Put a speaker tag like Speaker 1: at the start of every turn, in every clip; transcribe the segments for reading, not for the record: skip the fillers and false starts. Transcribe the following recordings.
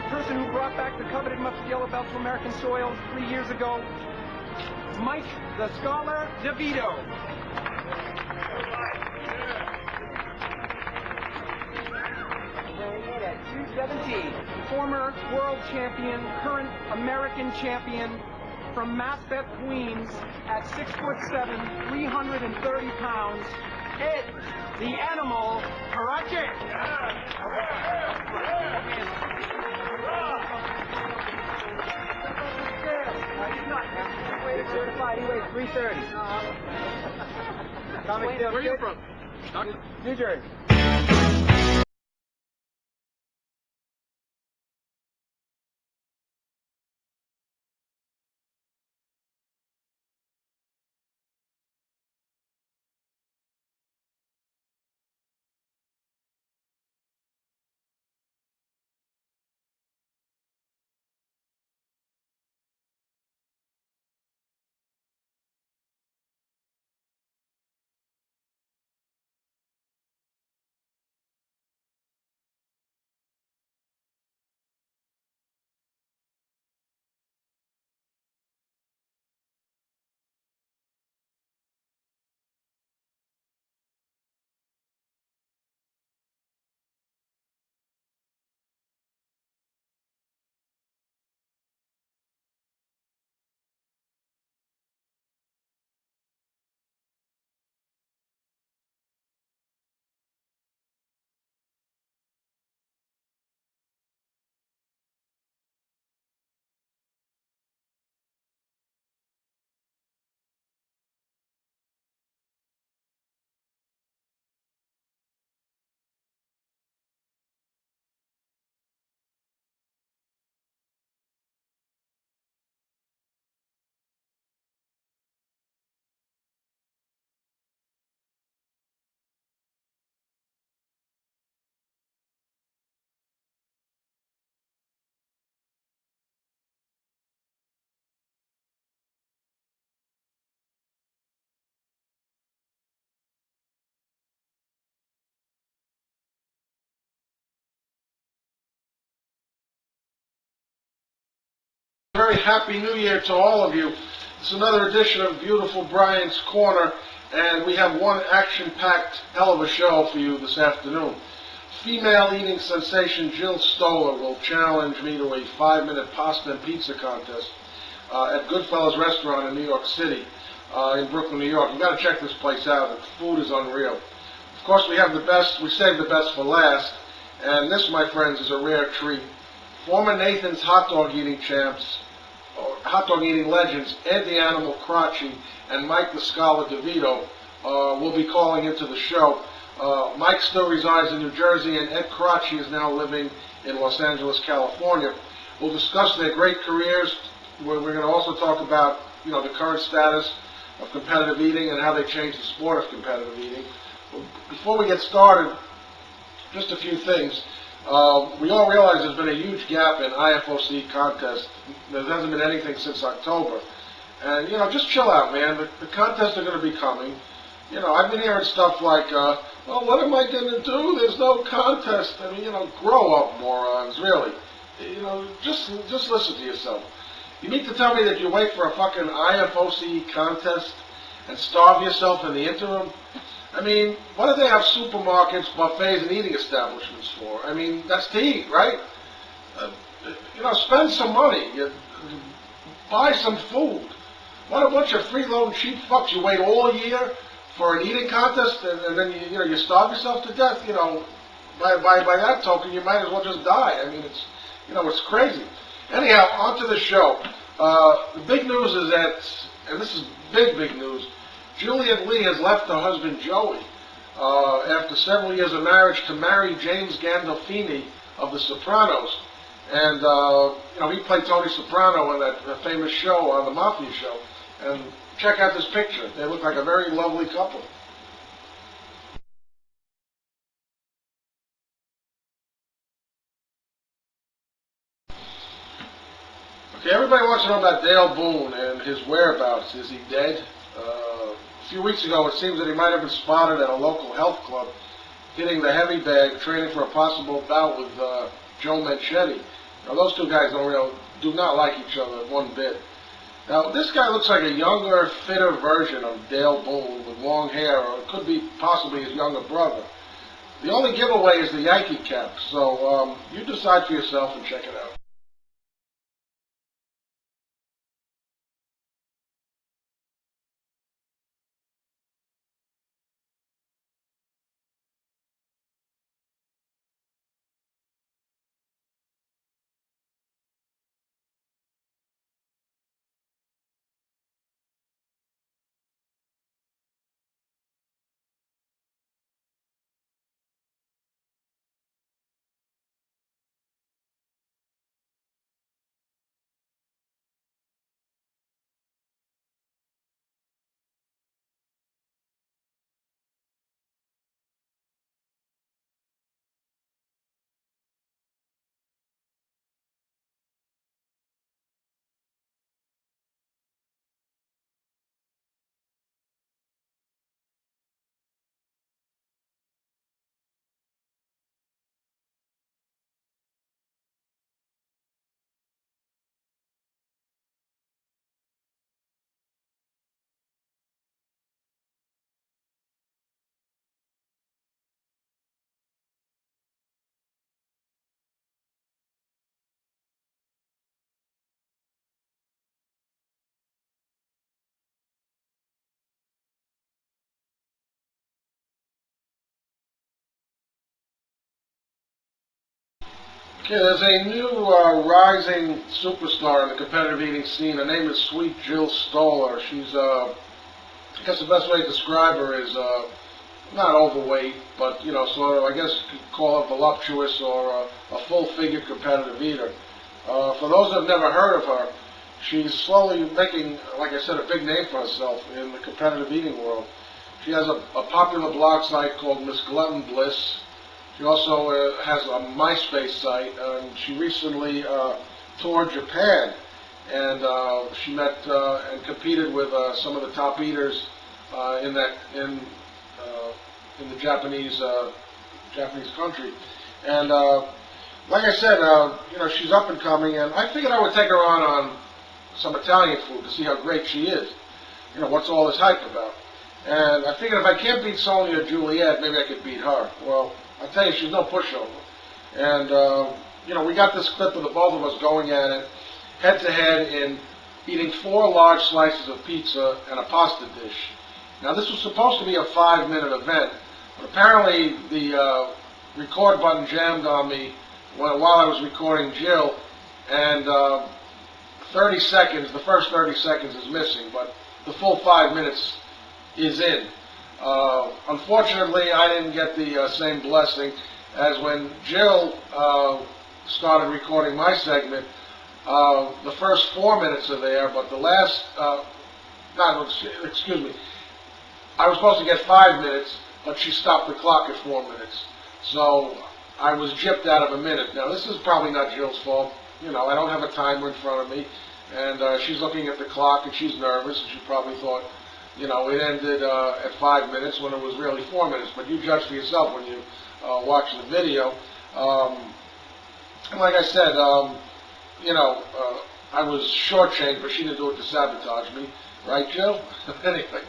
Speaker 1: person who brought back the coveted mustard yellow belt to American soil 3 years ago, Mike the Scholar Devito. Weighing in at 217, former world champion, current American champion from Maspeth, Queens, at 6'7", 330 pounds, Ed the Animal Krachie. He's not weighted certified. He weighs 330. Where are you from? New Jersey.
Speaker 2: Very happy New Year to all of you. It's another edition of Beautiful Brian's Corner, and we have one action-packed hell of a show for you this afternoon. Female eating sensation Jill Stoller will challenge me to a 5-minute pasta and pizza contest at GOODFELLAS restaurant in New York City, in Brooklyn, New York. You've got to check this place out. The food is unreal. Of course, we have the best. We saved the best for last, and this, my friends, is a rare treat. Former Nathan's hot dog eating champs, hot dog eating legends, Ed the Animal Krachie and Mike the Scholar Devito will be calling into the show. Mike still resides in New Jersey, and Ed Krachie is now living in Los Angeles, California. We'll discuss their great careers. We're going to also talk about, the current status of competitive eating and how they changed the sport of competitive eating. Before we get started, just a few things. We all realize there's been a huge gap in IFOC contests. There hasn't been anything since October. And, just chill out, man. The contests are going to be coming. I've been hearing stuff like, well, what am I going to do? There's no contest. I mean, grow up, morons, really. Just listen to yourself. You mean to tell me that you wait for a fucking IFOC contest and starve yourself in the interim? I mean, what do they have supermarkets, buffets, and eating establishments for? I mean, that's to eat, right? Spend some money. Buy some food. What a bunch of freeloading cheap fucks. You wait all year for an eating contest, and then you starve yourself to death. By that token, you might as well just die. I mean, it's crazy. Anyhow, on to the show. The big news is that, and this is big news, Juliet Lee has left her husband Joey after several years of marriage to marry James Gandolfini of The Sopranos. And, he played Tony Soprano in that famous show, on the Mafia show. And check out this picture. They look like a very lovely couple. Okay, everybody wants to know about Dale Boone and his whereabouts. Is he dead? A few weeks ago, it seems that he might have been spotted at a local health club hitting the heavy bag, training for a possible bout with Joe Manchetti. Now, those two guys do not like each other one bit. Now, this guy looks like a younger, fitter version of Dale Boone with long hair, or it could be possibly his younger brother. The only giveaway is the Yankee cap, so you decide for yourself and check it out. Okay, there's a new rising superstar in the competitive eating scene. Her name is Sweet Jill Stoller. She's, I guess the best way to describe her is not overweight, but, sort of, I guess you could call her voluptuous or a full-figured competitive eater. For those that have never heard of her, she's slowly making, like I said, a big name for herself in the competitive eating world. She has a popular blog site called Miss Glutton Bliss. She also has a MySpace site, and she recently toured Japan, and she met and competed with some of the top eaters in the Japanese country. And like I said, she's up and coming, and I figured I would take her on some Italian food to see how great she is. What's all this hype about? And I figured if I can't beat Sonia or Juliet, maybe I could beat her. Well, I'll tell you, she's no pushover. And, we got this clip of the both of us going at it, head to head, in eating 4 large slices of pizza and a pasta dish. Now, this was supposed to be a 5-minute event, but apparently the record button jammed on me while I was recording Jill, and 30 seconds, the first 30 seconds is missing, but the full 5 minutes is in. Unfortunately, I didn't get the same blessing as when Jill started recording my segment. The first 4 minutes are there, but the last, excuse me, I was supposed to get 5 minutes, but she stopped the clock at 4 minutes. So I was gypped out of a minute. Now, this is probably not Jill's fault. I don't have a timer in front of me, and she's looking at the clock, and she's nervous, and she probably thought, it ended at 5 minutes when it was really 4 minutes. But you judge for yourself when you watch the video. And like I said, I was shortchanged, but she didn't do it to sabotage me. Right, Jill? Anyway,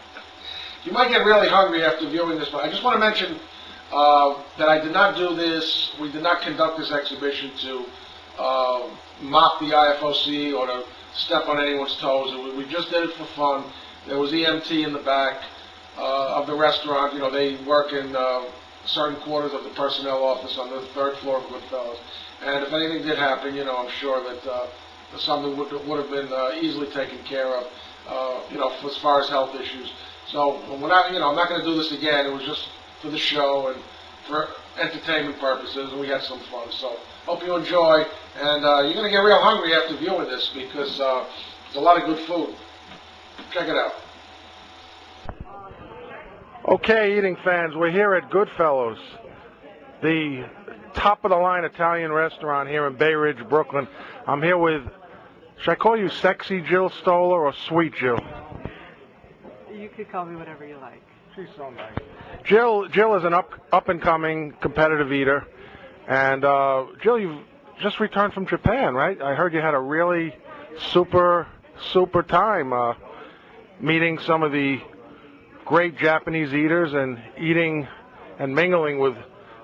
Speaker 2: you might get really hungry after viewing this, but I just want to mention that I did not do this. We did not conduct this exhibition to mock the IFOC or to step on anyone's toes. We just did it for fun. There was EMT in the back of the restaurant. They work in certain quarters of the personnel office on the 3rd floor of GOODFELLAS. And if anything did happen, I'm sure that something would have been easily taken care of, as far as health issues. So I'm not going to do this again. It was just for the show and for entertainment purposes, and we had some fun. So hope you enjoy, and you're going to get real hungry after viewing this because it's a lot of good food. Check it out. Okay, eating fans, we're here at GOODFELLAS, the top-of-the-line Italian restaurant here in Bay Ridge, Brooklyn. I'm here with, should I call you Sexy Jill Stoller or Sweet Jill?
Speaker 3: You could call me whatever you like.
Speaker 2: She's so nice. Jill is an up-and-coming competitive eater, and Jill, just returned from Japan, right? I heard you had a really super time meeting some of the great Japanese eaters and eating and mingling with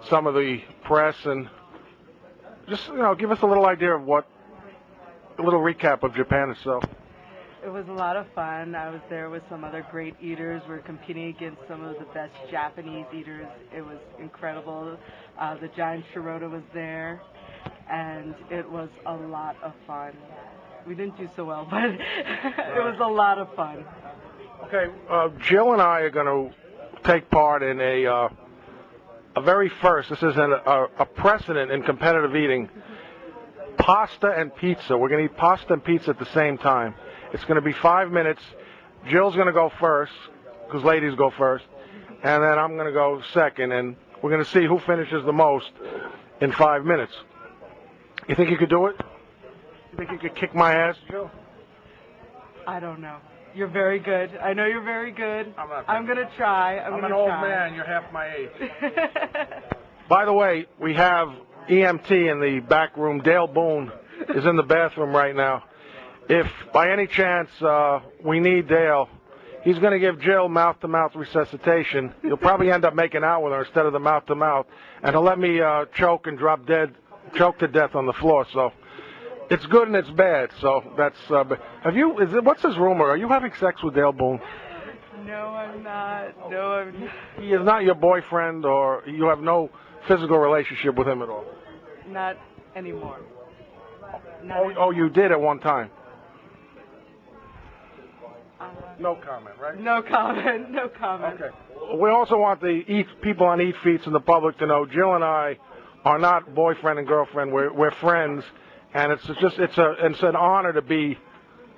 Speaker 2: some of the press, and just give us a little idea of a little recap of Japan itself.
Speaker 3: It was a lot of fun. I was there with some other great eaters. We were competing against some of the best Japanese eaters. It was incredible. The giant Shirota was there, and it was a lot of fun. We didn't do so well, but it was a lot of fun.
Speaker 2: Okay, Jill and I are going to take part in a very first. This is a precedent in competitive eating. Pasta and pizza. We're going to eat pasta and pizza at the same time. It's going to be 5 minutes. Jill's going to go first, because ladies go first, and then I'm going to go second, and we're going to see who finishes the most in 5 minutes. You think you could do it? You think you could kick my ass, Jill?
Speaker 3: I don't know. You're very good. I know you're very good. I'm going to try.
Speaker 2: I'm an old man. You're half my age. By the way, we have EMT in the back room. Dale Boone is in the bathroom right now. If by any chance we need Dale, he's going to give Jill mouth-to-mouth resuscitation. You'll probably end up making out with her instead of the mouth-to-mouth, and he'll let me choke to death on the floor. So it's good and it's bad. So that's. What's his rumor? Are you having sex with Dale Boone?
Speaker 3: No, I'm not. No, I'm not.
Speaker 2: He is not your boyfriend, or you have no physical relationship with him at all?
Speaker 3: Not anymore.
Speaker 2: Oh, you did at one time. No comment, right?
Speaker 3: No comment. No comment.
Speaker 2: Okay. We also want the people on Eat Feats and the public to know Jill and I are not boyfriend and girlfriend. We're friends, and it's an honor to be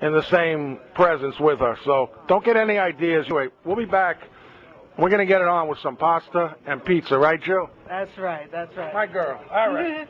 Speaker 2: in the same presence with her. So don't get any ideas. Anyway, we'll be back. We're gonna get it on with some pasta and pizza, right, Jill?
Speaker 3: That's right. That's right.
Speaker 2: My girl. All right.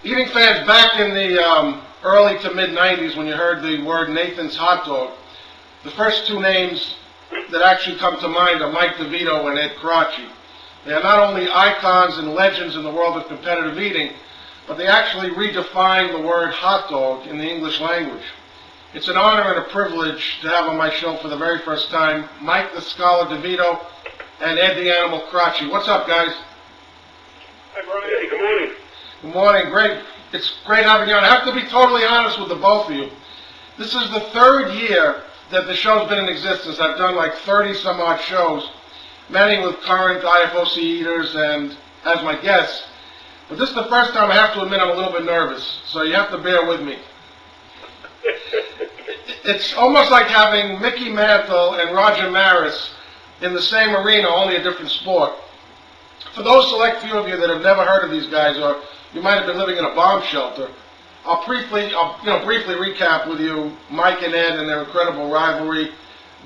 Speaker 2: Eating fans, back in the early to mid-90s, when you heard the word Nathan's Hot Dog, the first two names that actually come to mind are Mike Devito and Ed Krachie. They are not only icons and legends in the world of competitive eating, but they actually redefined the word hot dog in the English language. It's an honor and a privilege to have on my show for the very first time Mike the Scholar Devito and Ed the Animal Krachie. What's up, guys?
Speaker 4: Hi, Brian. Hey, good morning.
Speaker 2: Good morning. Great. It's great having you on. I have to be totally honest with the both of you. This is the third year that the show's been in existence. I've done like 30-some-odd shows, many with current IFOC eaters and as my guests. But this is the first time I have to admit I'm a little bit nervous, so you have to bear with me. It's almost like having Mickey Mantle and Roger Maris in the same arena, only a different sport. For those select few of you that have never heard of these guys, or you might have been living in a bomb shelter, I'll briefly recap with you Mike and Ed and their incredible rivalry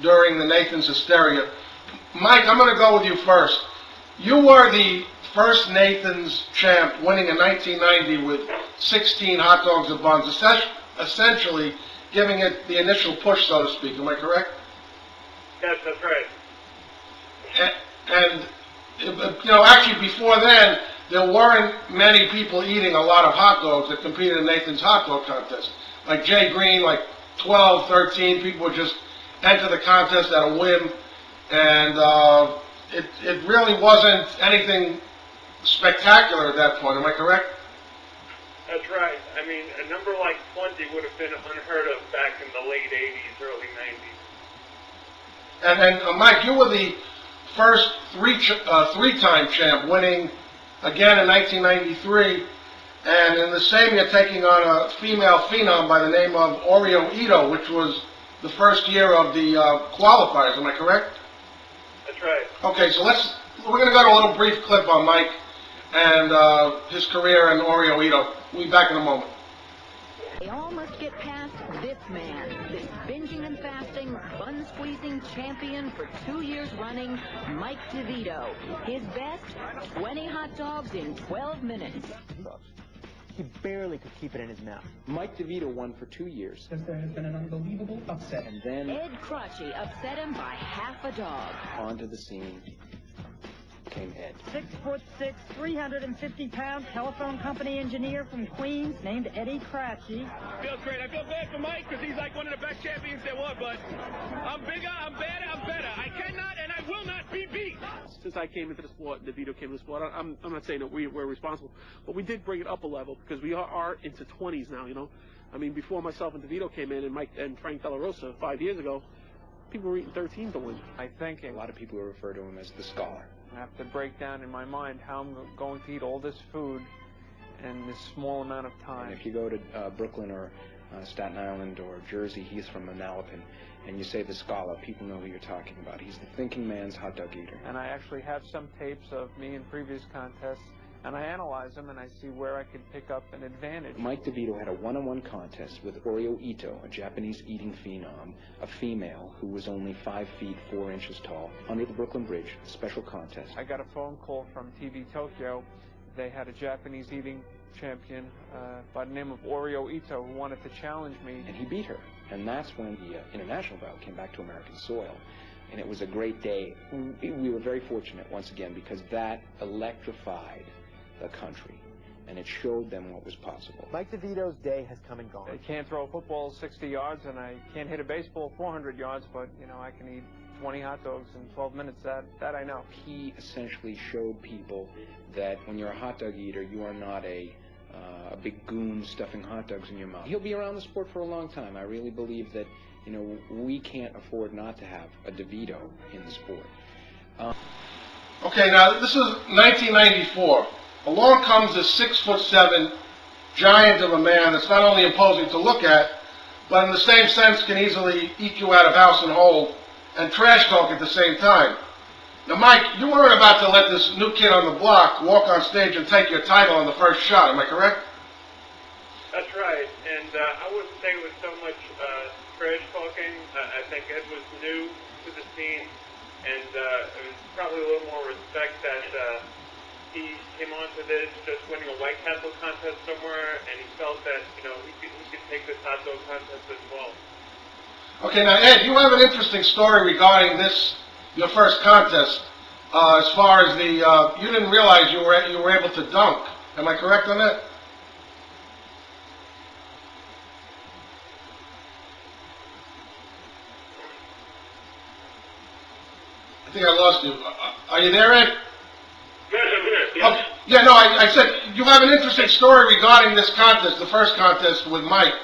Speaker 2: during the Nathan's hysteria. Mike, I'm going to go with you first. You were the first Nathan's champ, winning in 1990 with 16 hot dogs and buns, essentially giving it the initial push, so to speak. Am I correct?
Speaker 4: Yes, that's right.
Speaker 2: And actually before then, there weren't many people eating a lot of hot dogs that competed in Nathan's hot dog contest. Like Jay Green, like 12, 13 people would just enter the contest at a whim, and it really wasn't anything spectacular at that point. Am I correct?
Speaker 4: That's right. I mean, a number like 20 would have been unheard of back in the late 80s, early 90s.
Speaker 2: And Mike, you were the first three-time champ, winning again in 1993, and in the same year taking on a female phenom by the name of Oreo Ito, which was the first year of the qualifiers. Am I correct?
Speaker 4: That's right.
Speaker 2: Okay, so we're going to go to a little brief clip on Mike and his career and Oreo Ito. We'll be back in a moment.
Speaker 5: They all must get past this man, this binging and fasting, bun-squeezing champion for 2 years running, Mike Devito. His best, 20 hot dogs in 12 minutes.
Speaker 6: He barely could keep it in his mouth. Mike Devito won for 2 years.
Speaker 1: Because there has been an unbelievable upset.
Speaker 6: And then
Speaker 5: Ed Krachie upset him by half a dog.
Speaker 6: onto the scene came Ed.
Speaker 7: 6'6", 350-pound telephone company engineer from Queens named Eddie Krachie.
Speaker 8: Feels great. I feel bad for Mike because he's like one of the best champions there was, but I'm bigger, I'm badder, I'm better. I cannot and I will not be beat. Since I came into the sport, DeVito came into the sport, I'm not saying that we're responsible, but we did bring it up a level because we are into 20s now, you know. I mean, before myself and DeVito came in and Mike and Frank Della Rosa 5 years ago, people were eating 13 to win.
Speaker 6: I think a lot of people refer to him as the scholar. I have to break down in my mind how I'm going to eat all this food in this small amount of time. And if you go to Brooklyn or Staten Island or Jersey, he's from Manalapan, and you say the scholar, people know who you're talking about. He's the thinking man's hot dog eater. And I actually have some tapes of me in previous contests, and I analyze them, and I see where I could pick up an advantage. Mike Devito had a one-on-one contest with Oreo Ito, a Japanese eating phenom, a female who was only 5 feet 4 inches tall, under the Brooklyn Bridge, a special contest. I got a phone call from TV Tokyo. They had a Japanese eating champion by the name of Oreo Ito who wanted to challenge me. And he beat her. And that's when the international bout came back to American soil. And it was a great day. We were very fortunate, once again, because that electrified the country, and it showed them what was possible.
Speaker 9: Mike DeVito's day has come and gone.
Speaker 6: I can't throw a football 60 yards, and I can't hit a baseball 400 yards, but, you know, I can eat 20 hot dogs in 12 minutes. That I know. He essentially showed people that when you're a hot dog eater, you are not a big goon stuffing hot dogs in your mouth. He'll be around the sport for a long time. I really believe that, you know, we can't afford not to have a DeVito in the sport.
Speaker 2: Okay, now this is 1994. Along comes a 6'7" giant of a man that's not only imposing to look at, but in the same sense can easily eat you out of house and hold and trash talk at the same time. Now, Mike, you weren't about to let this new kid on the block walk on stage and take your title on the first shot, am I correct?
Speaker 4: That's right. And I wouldn't say it was so much trash talking. I think Ed was new to the scene, and it was probably a little more respect that he came onto this just winning a White Castle contest somewhere, and he felt that, you know, he could take this hot dog contest as well.
Speaker 2: Okay, now Ed, you have an interesting story regarding this, your first contest. As far as the, you didn't realize you were able to dunk. Am I correct on that? I think I lost you. Are you there, Ed?
Speaker 4: Yes, I'm here. Yes.
Speaker 2: Okay. Yeah, no, I said you have an interesting story regarding this contest, the first contest with Mike.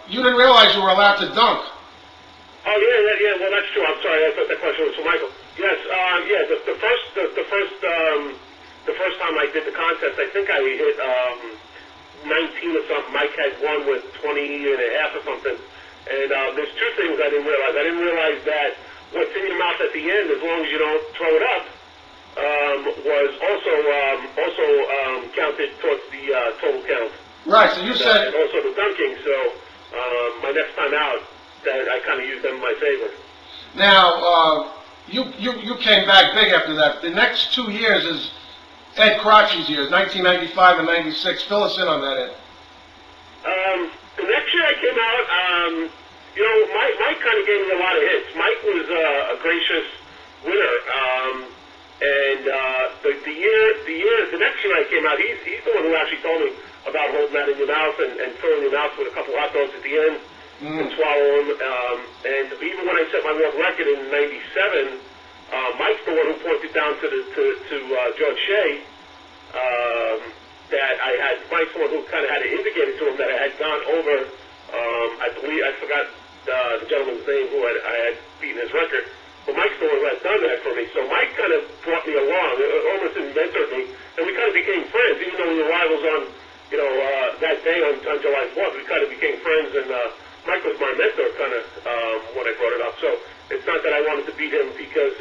Speaker 2: You didn't realize you were allowed to dunk.
Speaker 10: Oh yeah. Well, that's true. I'm sorry. I thought that question was for Michael. Yes. The first time I did the contest, I think I hit 19 or something. Mike had one with 20 and a half or something. And there's two things I didn't realize. I didn't realize that what's in your mouth at the end, as long as you don't throw it up, was also counted towards the total count.
Speaker 2: Right. So you said.
Speaker 10: And also the dunking. So my next time out, that I kind of used them in my favor.
Speaker 2: Now you came back big after that. The next 2 years is Ed Krachie's years, 1995 and 96. Fill us in on that, Ed.
Speaker 10: The next year I came out, you know, Mike kind of gave me a lot of hits. Mike was a gracious winner, and the next year I came out, he's the one who actually told me about holding that in your mouth and filling your mouth with a couple hot dogs at the end and swallow them. And even when I set my world record in '97, Mike's the one who pointed down to George Shea. That I had, Mike's the one who kind of had to indicate it to him that I had gone over, I forgot the gentleman's name who I had beaten his record, but Mike's the one who had done that for me. So Mike kind of brought me along, almost mentored me, and we kind of became friends, even though we were rivals on, you know, that day on July 4th, we kind of became friends, and Mike was my mentor kind of when I brought it up. So it's not that I wanted to beat him because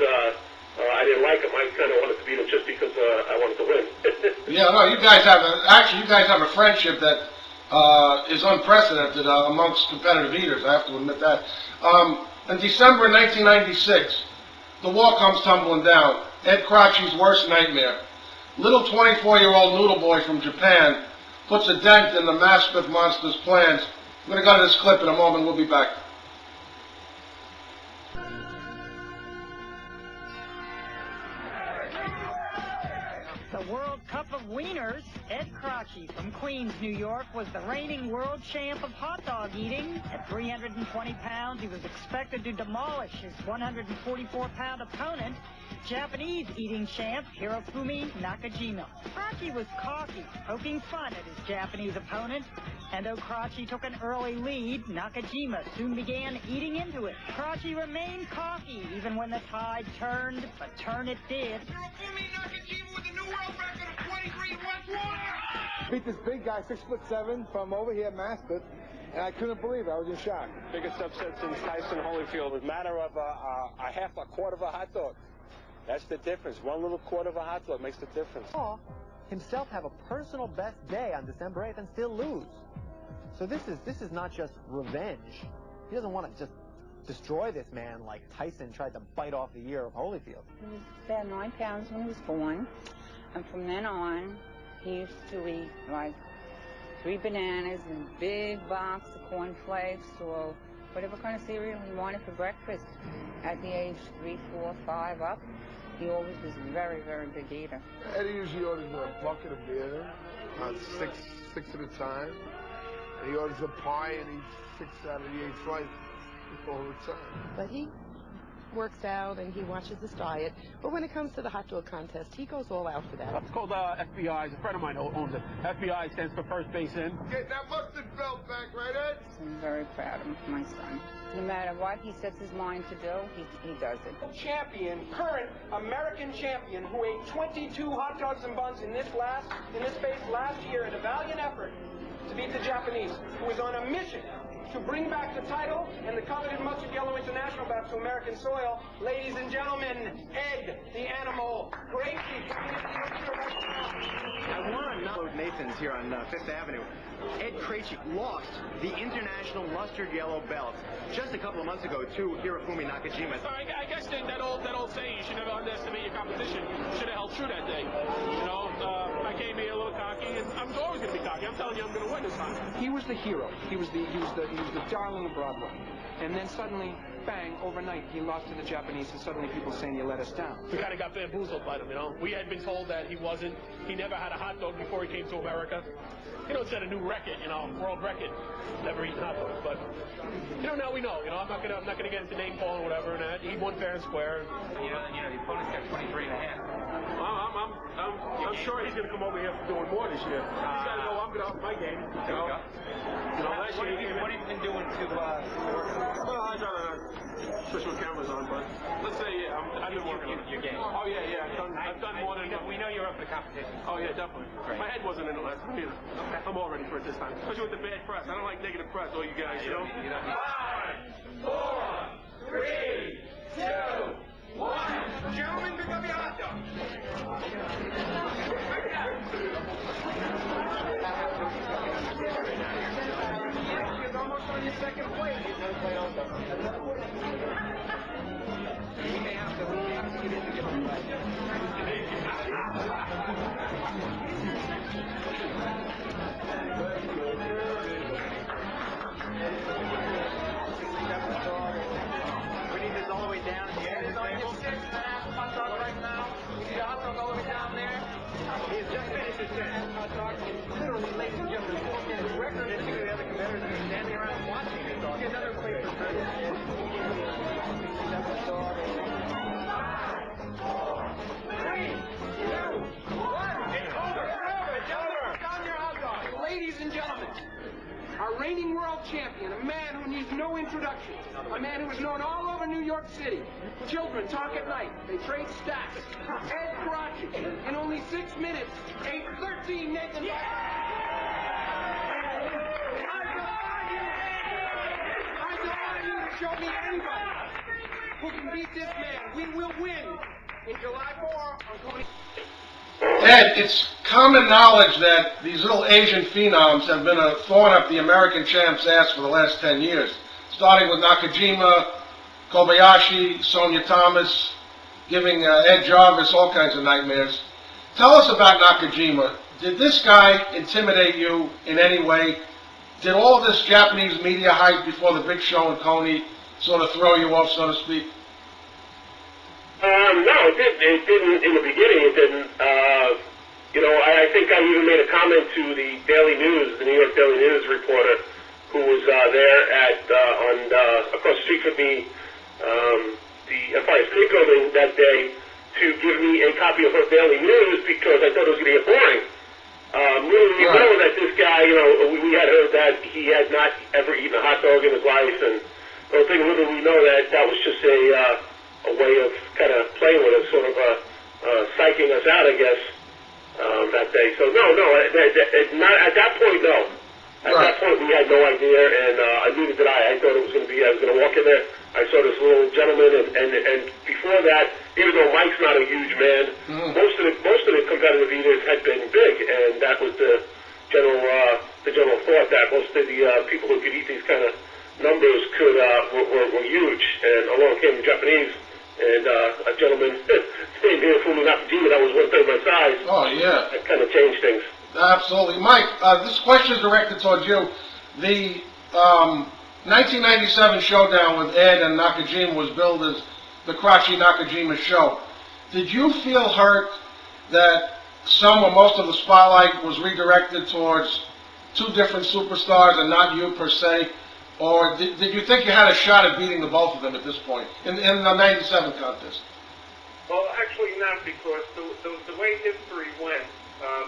Speaker 10: I didn't like him. I kind of wanted to beat him just because I wanted to win.
Speaker 2: Yeah, no, you guys have a friendship that is unprecedented amongst competitive eaters. I have to admit that. In December 1996, the wall comes tumbling down. Ed Krachie's worst nightmare. Little 24-year-old noodle boy from Japan puts a dent in the Mastiff Monster's plans. I'm going to go to this clip in a moment. We'll be back.
Speaker 7: The World Cup of Wieners, Ed Krachie from Queens, New York, was the reigning world champ of hot dog eating. At 320 pounds, he was expected to demolish his 144-pound opponent, Japanese eating champ Hirofumi Nakajima. Krachie was cocky, poking fun at his Japanese opponent, and though Krachie took an early lead, Nakajima soon began eating into it. Krachie remained cocky even when the tide turned, but turn it did.
Speaker 11: Hirofumi Nakajima with the new world record of 23 1/4.
Speaker 9: Beat this big guy, 6'7", from over here, Mastiff, and I couldn't believe it. I was in shock.
Speaker 6: Biggest upset since Tyson Holyfield. It was a matter of a quarter of a hot dog. That's the difference. One little quarter of a hot dog makes the difference.
Speaker 9: Saw himself have a personal best day on December 8th and still lose. So this is not just revenge. He doesn't want to just destroy this man like Tyson tried to bite off the ear of Holyfield.
Speaker 12: He was about 9 pounds when he was born, and from then on, he used to eat like 3 bananas and a big box of cornflakes or whatever kind of cereal he wanted for breakfast. At the age 3, 4, 5 up, he always was a very, very big eater.
Speaker 13: Eddie usually orders a bucket of beer, six at a time. And he orders a pie and eats 6 out of the 8 slices all the time.
Speaker 14: But he works out and he watches his diet. But when it comes to the hot dog contest, he goes all out for that.
Speaker 8: It's called FBI. A friend of mine owns it. FBI stands for first base in.
Speaker 13: Get that mustard belt back, right, Ed?
Speaker 12: I'm very proud of my son. No matter what he sets his mind to do, he does it.
Speaker 1: Champion, current American champion, who ate 22 hot dogs and buns in this space last year in a valiant effort to become the Japanese, who is on a mission to bring back the title and the coveted mustard yellow international back to American soil. Ladies and gentlemen, Ed, the animal, Krachie.
Speaker 9: I want to know Nathan's here on Fifth Avenue. Ed Krachie lost the international mustard yellow belt just a couple of months ago to Hirofumi Nakajima.
Speaker 8: I guess that old saying, you should never underestimate your competition, should have held true that day. You know, I came here a little cocky, and I'm always going to be cocky. I'm telling you, I'm going to win this time.
Speaker 15: He was the hero. He was the darling of Broadway. And then suddenly, bang, overnight, he lost to the Japanese, and suddenly people saying, you let us down.
Speaker 8: We kind of got bamboozled by them, you know. We had been told that he never had a hot dog before he came to America. You know, set a new record, you know, world record. Never eaten hot dogs, but you know, now we know. You know, I'm not gonna get into name calling or whatever. And that he won fair and square.
Speaker 15: You know, the opponent's got 23 and a half.
Speaker 8: I'm sure he's gonna come over here for doing more this year. He's gotta know I'm gonna up my game. You know, last year
Speaker 15: What have you been doing to work?
Speaker 8: Well, I gotta switch my cameras on, but let's say I've been working on
Speaker 15: your game.
Speaker 8: Oh yeah, I've done more than.
Speaker 15: We know you're up for the competition.
Speaker 8: Oh yeah, definitely.
Speaker 15: Great.
Speaker 8: My head wasn't in it last time either. Okay. I'm all ready for it this time, especially with the bad press. I don't like negative press. All you guys, you know.
Speaker 11: 5, 4, 3, 2, 1. Gentlemen, pick up your hot dog.
Speaker 1: He's almost on your second plate.
Speaker 15: We may have to get in to get him
Speaker 9: We need this all the way down at the end of the table.
Speaker 1: 6.5 hot dog right now. You see the hot dog all the way down there?
Speaker 9: He has just finished his set.
Speaker 1: Hot dog is literally, ladies and gentlemen, 4 minutes record.
Speaker 9: And the other competitors are standing around watching this dog.
Speaker 1: Get another plate for Chris. 3, 2, 1. It's over. Down your hot dog. Ladies and gentlemen, our reigning world champion, a man who needs no introduction, a man who is known all over New York City. Children talk at night. They trade stacks. Ed Krachie, in only 6 minutes, ate 13 Nathan. I defy you to show me anybody who can beat this man. We will win in July 4 on 20.
Speaker 2: Ed, it's common knowledge that these little Asian phenoms have been a thorn up the American champ's ass for the last 10 years, starting with Nakajima, Kobayashi, Sonia Thomas, giving Ed Jarvis all kinds of nightmares. Tell us about Nakajima. Did this guy intimidate you in any way? Did all this Japanese media hype before the big show in Coney sort of throw you off, so to speak?
Speaker 10: No, it didn't in the beginning. It didn't. You know, I think I even made a comment to the Daily News, the New York Daily News reporter, who was there across the street from me, the Empire State Building that day, to give me a copy of her Daily News because I thought it was going to get boring. Little we know that this guy, you know, we had heard that he had not ever eaten a hot dog in his life, and little we know that that was just a way of kind of playing with us, sort of psyching us out, I guess, that day. So no, not at that point, no. At that point, we had no idea, and neither did I. I thought it was going to be, I was going to walk in there, I saw this little gentleman, and before that, even though Mike's not a huge man, most of the competitive eaters had been big, and that was the general thought that most of the people who could eat these kind of numbers were huge. And along came the Japanese, and a gentleman named Hirofumi Nakajima that was 1/3 my size.
Speaker 2: Oh yeah,
Speaker 10: that kind of changed things.
Speaker 2: Absolutely, Mike. This question is directed towards you. The 1997 showdown with Ed and Nakajima was billed as the Krachie Nakajima show. Did you feel hurt that some or most of the spotlight was redirected towards two different superstars and not you per se? Or did you think you had a shot at beating the both of them at this point in the 97 contest?
Speaker 4: Well, actually not, because the way history went,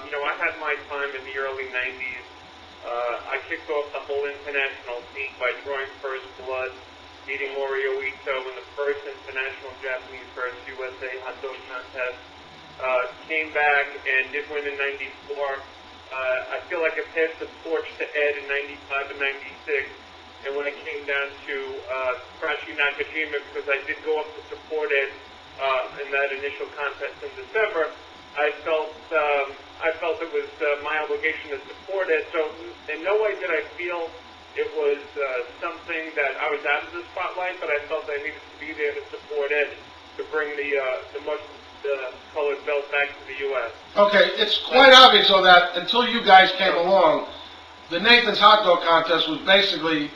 Speaker 4: you know, I had my time in the early 90s. I kicked off the whole international scene by drawing first blood, beating Oreo Ito in the first international Japanese versus USA hot dog contest. Came back and did win in '94. I feel like I passed the torch to Ed in 95 and 96. And when it came down to Krachie Nakajima, because I did go up to support Ed in that initial contest in December, I felt it was my obligation to support Ed. So in no way did I feel it was something that I was out of the spotlight, but I felt I needed to be there to support Ed to bring the colored belt back to the U.S.
Speaker 2: Okay, it's quite obvious, though, that until you guys came along, the Nathan's Hot Dog Contest was basically,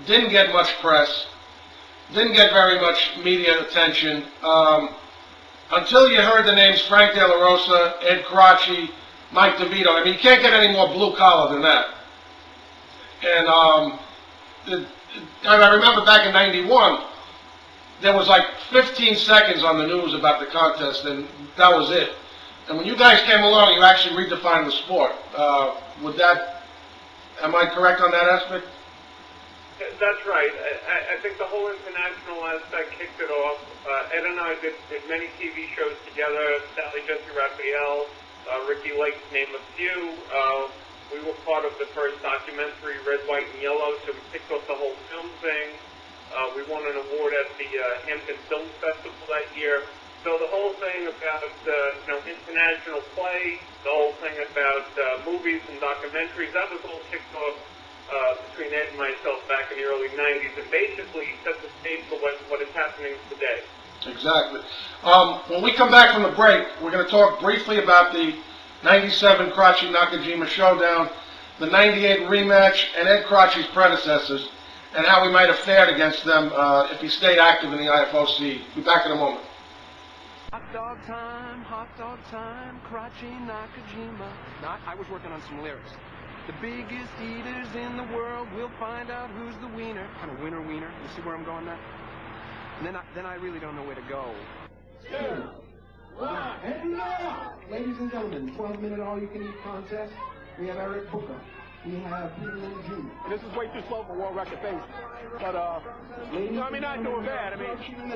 Speaker 2: didn't get much press, didn't get very much media attention, until you heard the names Frank De La Rosa, Ed Krachie, Mike Devito. I mean, you can't get any more blue-collar than that. And I remember back in '91, there was like 15 seconds on the news about the contest, and that was it. And when you guys came along, you actually redefined the sport. Am I correct on that aspect?
Speaker 4: That's right. I think the whole international aspect kicked it off. Ed and I did many TV shows together, Sally Jesse Raphael, Ricky Lake, to name a few. We were part of the first documentary, Red, White, and Yellow, so we kicked off the whole film thing. We won an award at the Hampton Film Festival that year. So the whole thing about international play, the whole thing about movies and documentaries, that was all kicked off between Ed and myself back in the early 90s, and basically set the stage for what is happening today.
Speaker 2: Exactly. When we come back from the break, we're going to talk briefly about the 97 Krachie Nakajima Showdown, the 98 rematch, and Ed Krachie's predecessors, and how we might have fared against them if he stayed active in the IFOC. Be back in a moment.
Speaker 15: Hot dog time, Krachie Nakajima. I was working on some lyrics. The biggest eaters in the world, we'll find out who's the wiener. Kind of winner. You see where I'm going there? And then I really don't know where to go.
Speaker 16: 2, 1, and now! Ladies and gentlemen, 12-minute all-you-can-eat contest. We have Eric Booker. We have Peter Lee Jr.
Speaker 8: This is way too slow for world record pace. But, not doing bad.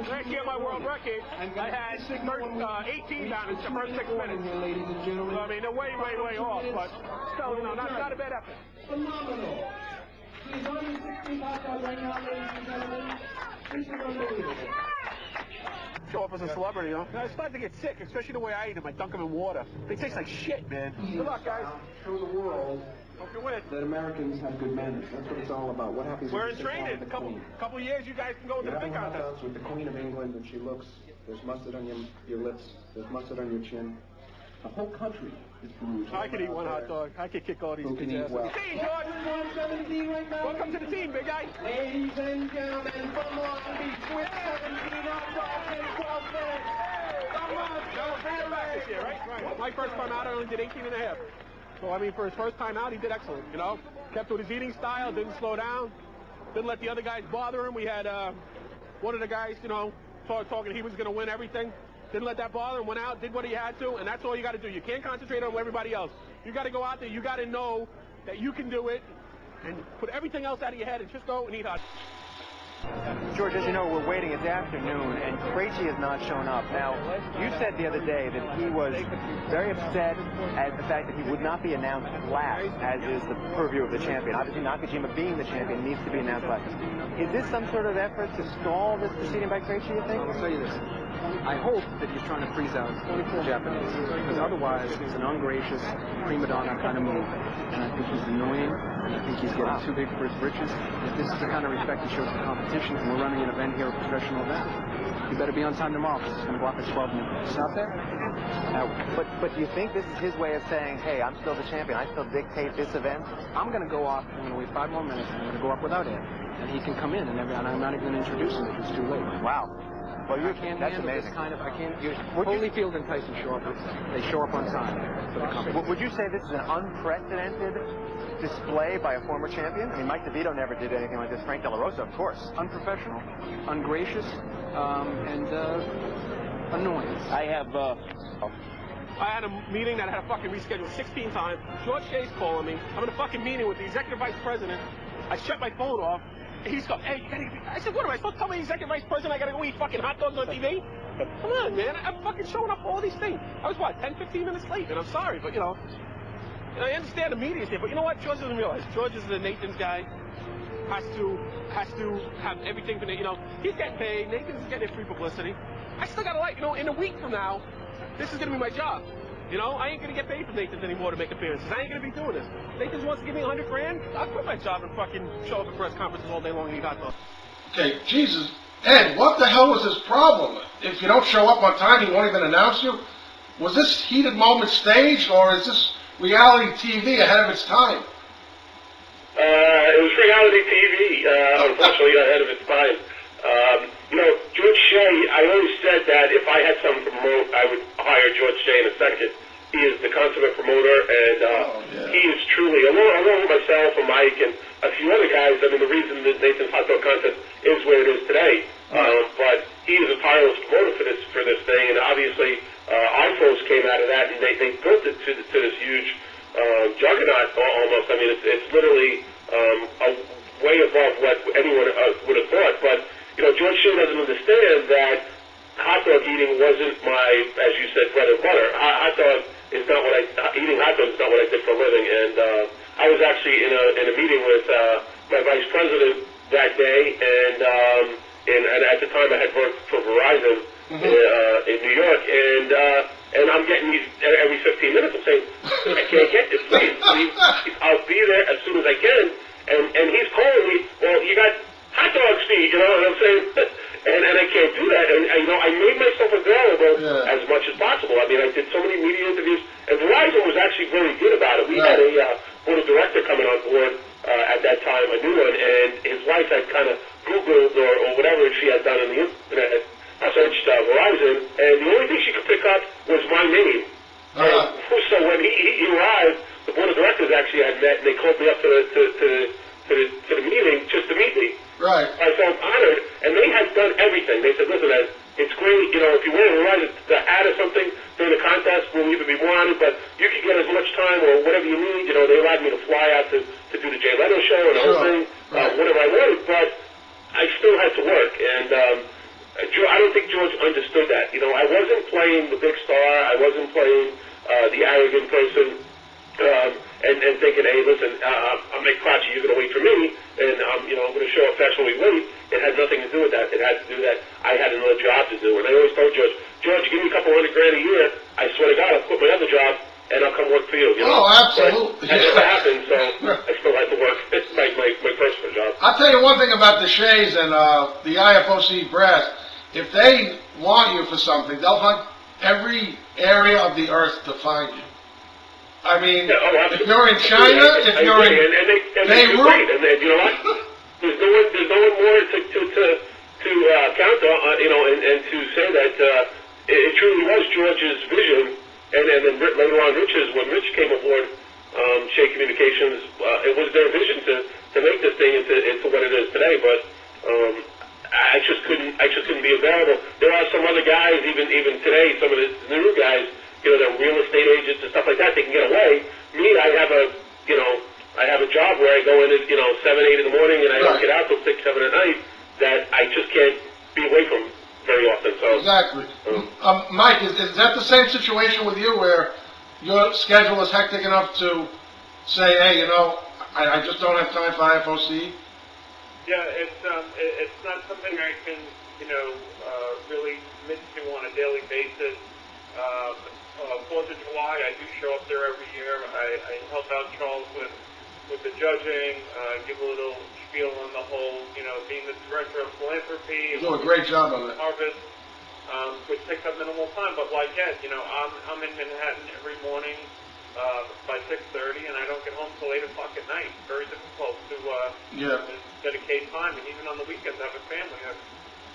Speaker 8: Last year my world record, I had 18 down in the first 6 minutes.
Speaker 16: Ladies and gentlemen.
Speaker 8: They're way off, but still, not a bad effort.
Speaker 16: Phenomenal. He's on the 16th hot dog right now, ladies and gentlemen. This is unbelievable.
Speaker 8: Show up as a celebrity, huh? I started to get sick, especially the way I eat them. I dunk them in water. They taste like shit, man. Good luck, guys.
Speaker 16: Show the world that Americans have good manners. That's what it's all about. What happens?
Speaker 8: We're in training. A couple of years, you guys can go into the big contest.
Speaker 16: With the Queen of England, and she looks. There's mustard on your lips. There's mustard on your chin. The whole country is bruised.
Speaker 8: I could eat one hot dog. I could kick all these kids' asses.
Speaker 16: Well.
Speaker 8: Hey, George.
Speaker 16: 117 right now.
Speaker 8: Welcome to the team, big guy.
Speaker 16: Ladies and gentlemen, from Long Beach, with 17 hot dogs and 12 minutes. Come on,
Speaker 8: we're bringing it back this year, right? My first time out, I only did 18 and a half. So, for his first time out, he did excellent, Kept with his eating style, didn't slow down, didn't let the other guys bother him. We had one of the guys, talking he was going to win everything. Didn't let that bother him, went out, did what he had to, and that's all you got to do. You can't concentrate on everybody else. You got to go out there, you got to know that you can do it, and put everything else out of your head and just go and eat hot.
Speaker 9: George, as you know, we're waiting. It's afternoon, and Krachie has not shown up. Now, you said the other day that he was very upset at the fact that he would not be announced last, as is the purview of the champion. Obviously, Nakajima being the champion needs to be announced last. Is this some sort of effort to stall this proceeding by Krachie, you think?
Speaker 6: I'll tell you this. I hope that he's trying to freeze out the Japanese, because otherwise it's an ungracious prima donna kind of move. And I think he's annoying, and I think he's getting too big for his britches. If this is the kind of respect he shows to competition, and we're running an event here, a professional event, you better be on time tomorrow, because it's going to go off at 12 noon. Stop there?
Speaker 9: Now, but do you think this is his way of saying, hey, I'm still the champion, I still dictate this event?
Speaker 6: I'm going to go off, I'm going to wait 5 more minutes, and I'm going to go up without Ed. And he can come in, and I'm not even going to introduce him if it's too late.
Speaker 9: Wow. Well,
Speaker 6: I can't handle this kind of, Holyfield and Tyson show up. They show up on time for the company.
Speaker 9: Would you say this is an unprecedented display by a former champion? I mean, Mike Devito never did anything like this. Frank De La Rosa, of course.
Speaker 6: Unprofessional, ungracious, and annoying.
Speaker 8: I had a meeting that I had to fucking reschedule 16 times. George Shay's calling me. I'm in a fucking meeting with the executive vice president. I shut my phone off. He's going, hey, you gotta get... I said, what am I supposed to tell my executive vice president I gotta go eat fucking hot dogs on TV? Come on, man. I'm fucking showing up for all these things. I was, 10, 15 minutes late, and I'm sorry, but, I understand the media's here, but you know what? George doesn't realize. George is the Nathan's guy. Has to have everything for Nathan. You know, he's getting paid. Nathan's getting free publicity. I still got to like, you know, in a week from now, this is going to be my job. You know, I ain't going to get paid from Nathan's anymore to make appearances. I ain't going to be doing this. Nathan's wants to give me $100 grand. I'll quit my job and fucking show up at press conferences all day long and eat hot dogs.
Speaker 2: Okay, Jesus. Ed, what the hell was his problem? If you don't show up on time, he won't even announce you? Was this heated moment staged, or is this reality TV ahead of its time?
Speaker 10: It was reality TV, unfortunately ahead of its time. You know, George Shea, I always said that if I had something to promote, I would hire George Shea in a second. He is the consummate promoter, and he is truly, along with myself and Mike and a few other guys, I mean, the reason that Nathan's Hot Dog Contest is where it is today. But he is a tireless promoter for this thing, and obviously our folks came out of that, and they built it to this huge juggernaut almost. I mean, it's literally way above what anyone would have thought. But, you know, George Shea doesn't understand that hot dog eating wasn't my, as you said, bread and butter. Hot dog is not what eating hot dogs is not what I did for a living. And I was actually in a meeting with my vice president that day, and at the time I had worked for Verizon in New York, and I'm getting these every 15 minutes. I'm saying, I can't get this, please. I'll be there as soon as I can. And he's calling me, well, you got hot dogs to eat, you know, and I'm saying, and I can't do that. And, you know, I made myself available as much as possible. I mean, I did so many media interviews, and Verizon was actually very good about it. We had a board of director coming on board at that time, a new one, and his wife had kind of Googled or whatever she had done on the internet, searched Verizon, and the only thing she could pick up was my name. So when he arrived, the board of directors actually had met, and they called me up to the meeting just to meet me.
Speaker 2: Right.
Speaker 10: I felt honored, and they had done everything. They said, listen, Ed, it's great, you know, if you want to Verizon the ad or something during the contest, we'll even be more honored, but you can get as much time or whatever you need. You know, they allowed me to fly out to do the Jay Leno show and the whole thing, whatever I wanted, but I still had to work, and I don't think George understood that. You know, I wasn't playing the big star. I wasn't playing the arrogant person, and thinking, hey, listen, I'm Nick Krachie, you're going to wait for me, and you know, I'm going to show up fashionably late. It had nothing to do with that. It had to do that I had another job to do, and I always told George, give me a couple $100 grand a year. I swear to God, I'll quit my other job and I'll come work for you. You know?
Speaker 2: Oh, absolutely.
Speaker 10: But that never happened, so I still had to work. It's my personal job.
Speaker 2: I'll tell you one thing about the Shays and the IFOC brass. If they want you for something, they'll hunt every area of the earth to find you. I mean, if you're in China, if you're in Beirut,
Speaker 10: and you know what? There's no one more to count on, you know, and to say that it truly was George's vision, and then later on Rich's, when Rich came aboard Shea Communications, it was their vision to make this thing into what it is today. But I just couldn't be available. There are some other guys, even today, some of the new guys, you know, they're real estate agents and stuff like that. They can get away. Me, I have a job where I go in at 7, 8 in the morning, and I don't get out till 6, 7 at night. That I just can't be away from very often. So
Speaker 2: exactly. Mike, is that the same situation with you, where your schedule is hectic enough to say, hey, you know, I just don't have time for IFOC?
Speaker 4: Yeah, it's not something I can, you know, really commit to on a daily basis. 4th of July, I do show up there every year. I help out Charles with the judging, give a little spiel on the whole, you know, being the director of philanthropy.
Speaker 2: You do a great job on it.
Speaker 4: Harvest, which takes up minimal time. But like Ed, you know, I'm in Manhattan every morning by 6:30, and I don't get home till 8 o'clock at night. It's very difficult to dedicate time, and even on the weekends, I have a family. I have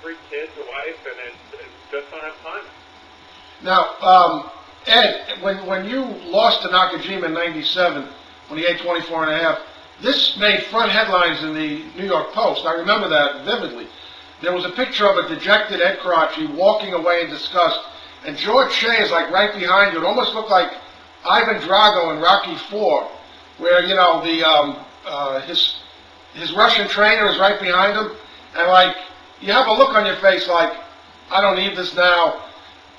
Speaker 4: 3 kids, a wife, and it's just don't have time.
Speaker 2: Now, Ed, when you lost to Nakajima in '97, when he ate 24.5, this made front headlines in the New York Post. I remember that vividly. There was a picture of a dejected Ed Krachie walking away in disgust, and George Shea is like right behind you. It almost looked like Ivan Drago in Rocky IV, where, you know, his Russian trainer is right behind him, and like you have a look on your face like, I don't need this now.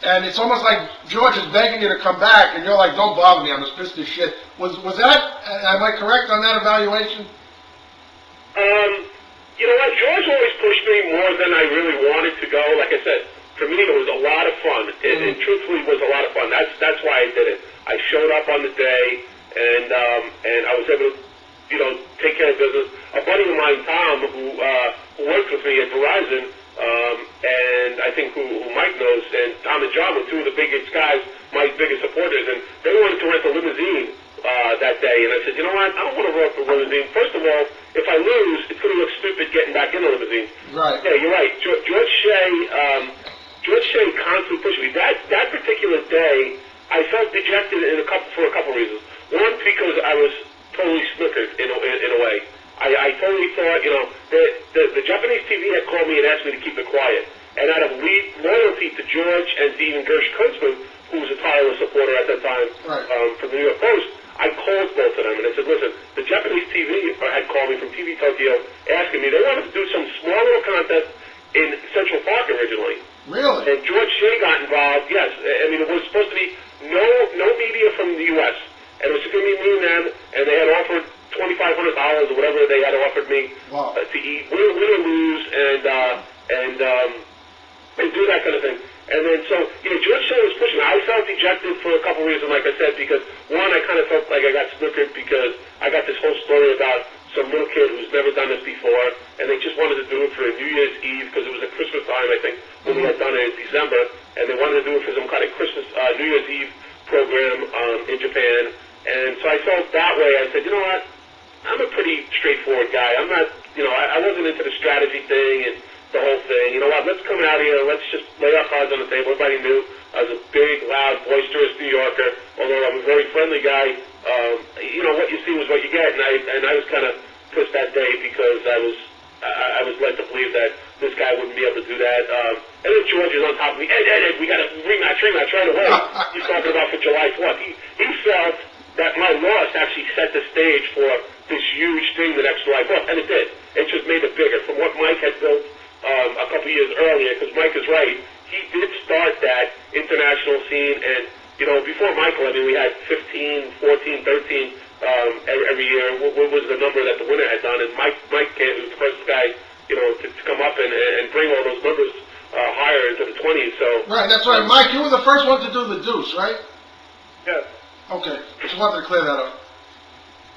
Speaker 2: and it's almost like George is begging you to come back, and you're like, don't bother me, I'm as pissed as shit. Was that, am I correct on that evaluation?
Speaker 10: You know what, George always pushed me more than I really wanted to go. Like I said, for me it was a lot of fun. It truthfully was a lot of fun. That's why I did it. I showed up on the day, and I was able to, you know, take care of business. A buddy of mine, Tom, who worked with me at Verizon, and I think who Mike knows, and Tom and John were two of the biggest guys, Mike's biggest supporters, and they wanted to rent a limousine that day. And I said, you know what, I don't want to rent a limousine. First of all, if I lose, it's going to look stupid getting back in a limousine.
Speaker 2: Right.
Speaker 10: Yeah, you're right. George Shea constantly pushed me. That particular day, I felt dejected for a couple reasons. One, because I was totally snookered in a way. I totally thought, you know, the Japanese TV had called me and asked me to keep it quiet. And out of loyalty to George and to even Gersh Kuntzman, who was a tireless supporter at that time from the New York Post, I called both of them and I said, listen, the Japanese TV had called me from TV Tokyo asking me, they wanted to do some small little contest in Central Park originally.
Speaker 2: Really?
Speaker 10: And George Shea got involved, yes. I mean, it was supposed to be no media from the U.S. And it was going to be me and them, and they had offered $2,500 or whatever they had offered me to eat, win or lose, and do that kind of thing. And then, so, you know, George Shea was pushing me. I felt dejected for a couple reasons, like I said, because, one, I kind of felt like I got snookered because I got this whole story about some little kid who's never done this before, and they just wanted to do it for a New Year's Eve, because it was at Christmas time, I think, when we had done it in December, and they wanted to do it for some kind of Christmas, New Year's Eve program in Japan. And so I felt that way. I said, you know what, I'm a pretty straightforward guy. I'm not, you know, I wasn't into the strategy thing and the whole thing. You know what, let's come out here, let's just lay our cards on the table. Everybody knew I was a big, loud, boisterous New Yorker, although I'm a very friendly guy. You know, what you see was what you get, and I was kind of pissed that day because I was led to believe that this guy wouldn't be able to do that. And then George is on top of me, Ed, we got to rematch right away. He's talking about for July 4th. He felt that my loss actually set the stage for this huge thing the next July 4th, and it did. It just made it bigger from what Mike had built a couple years earlier, because Mike is right. He did start that international scene, and, you know, before Michael, I mean, we had 15, 14, 13 every year. What was the number that the winner had done? And Mike was the first guy, you know, to come up and bring all those numbers higher into the 20s. So
Speaker 2: right, that's right. Mike, you were the first one to do the deuce, right?
Speaker 10: Yeah.
Speaker 2: Okay, just wanted to clear that up.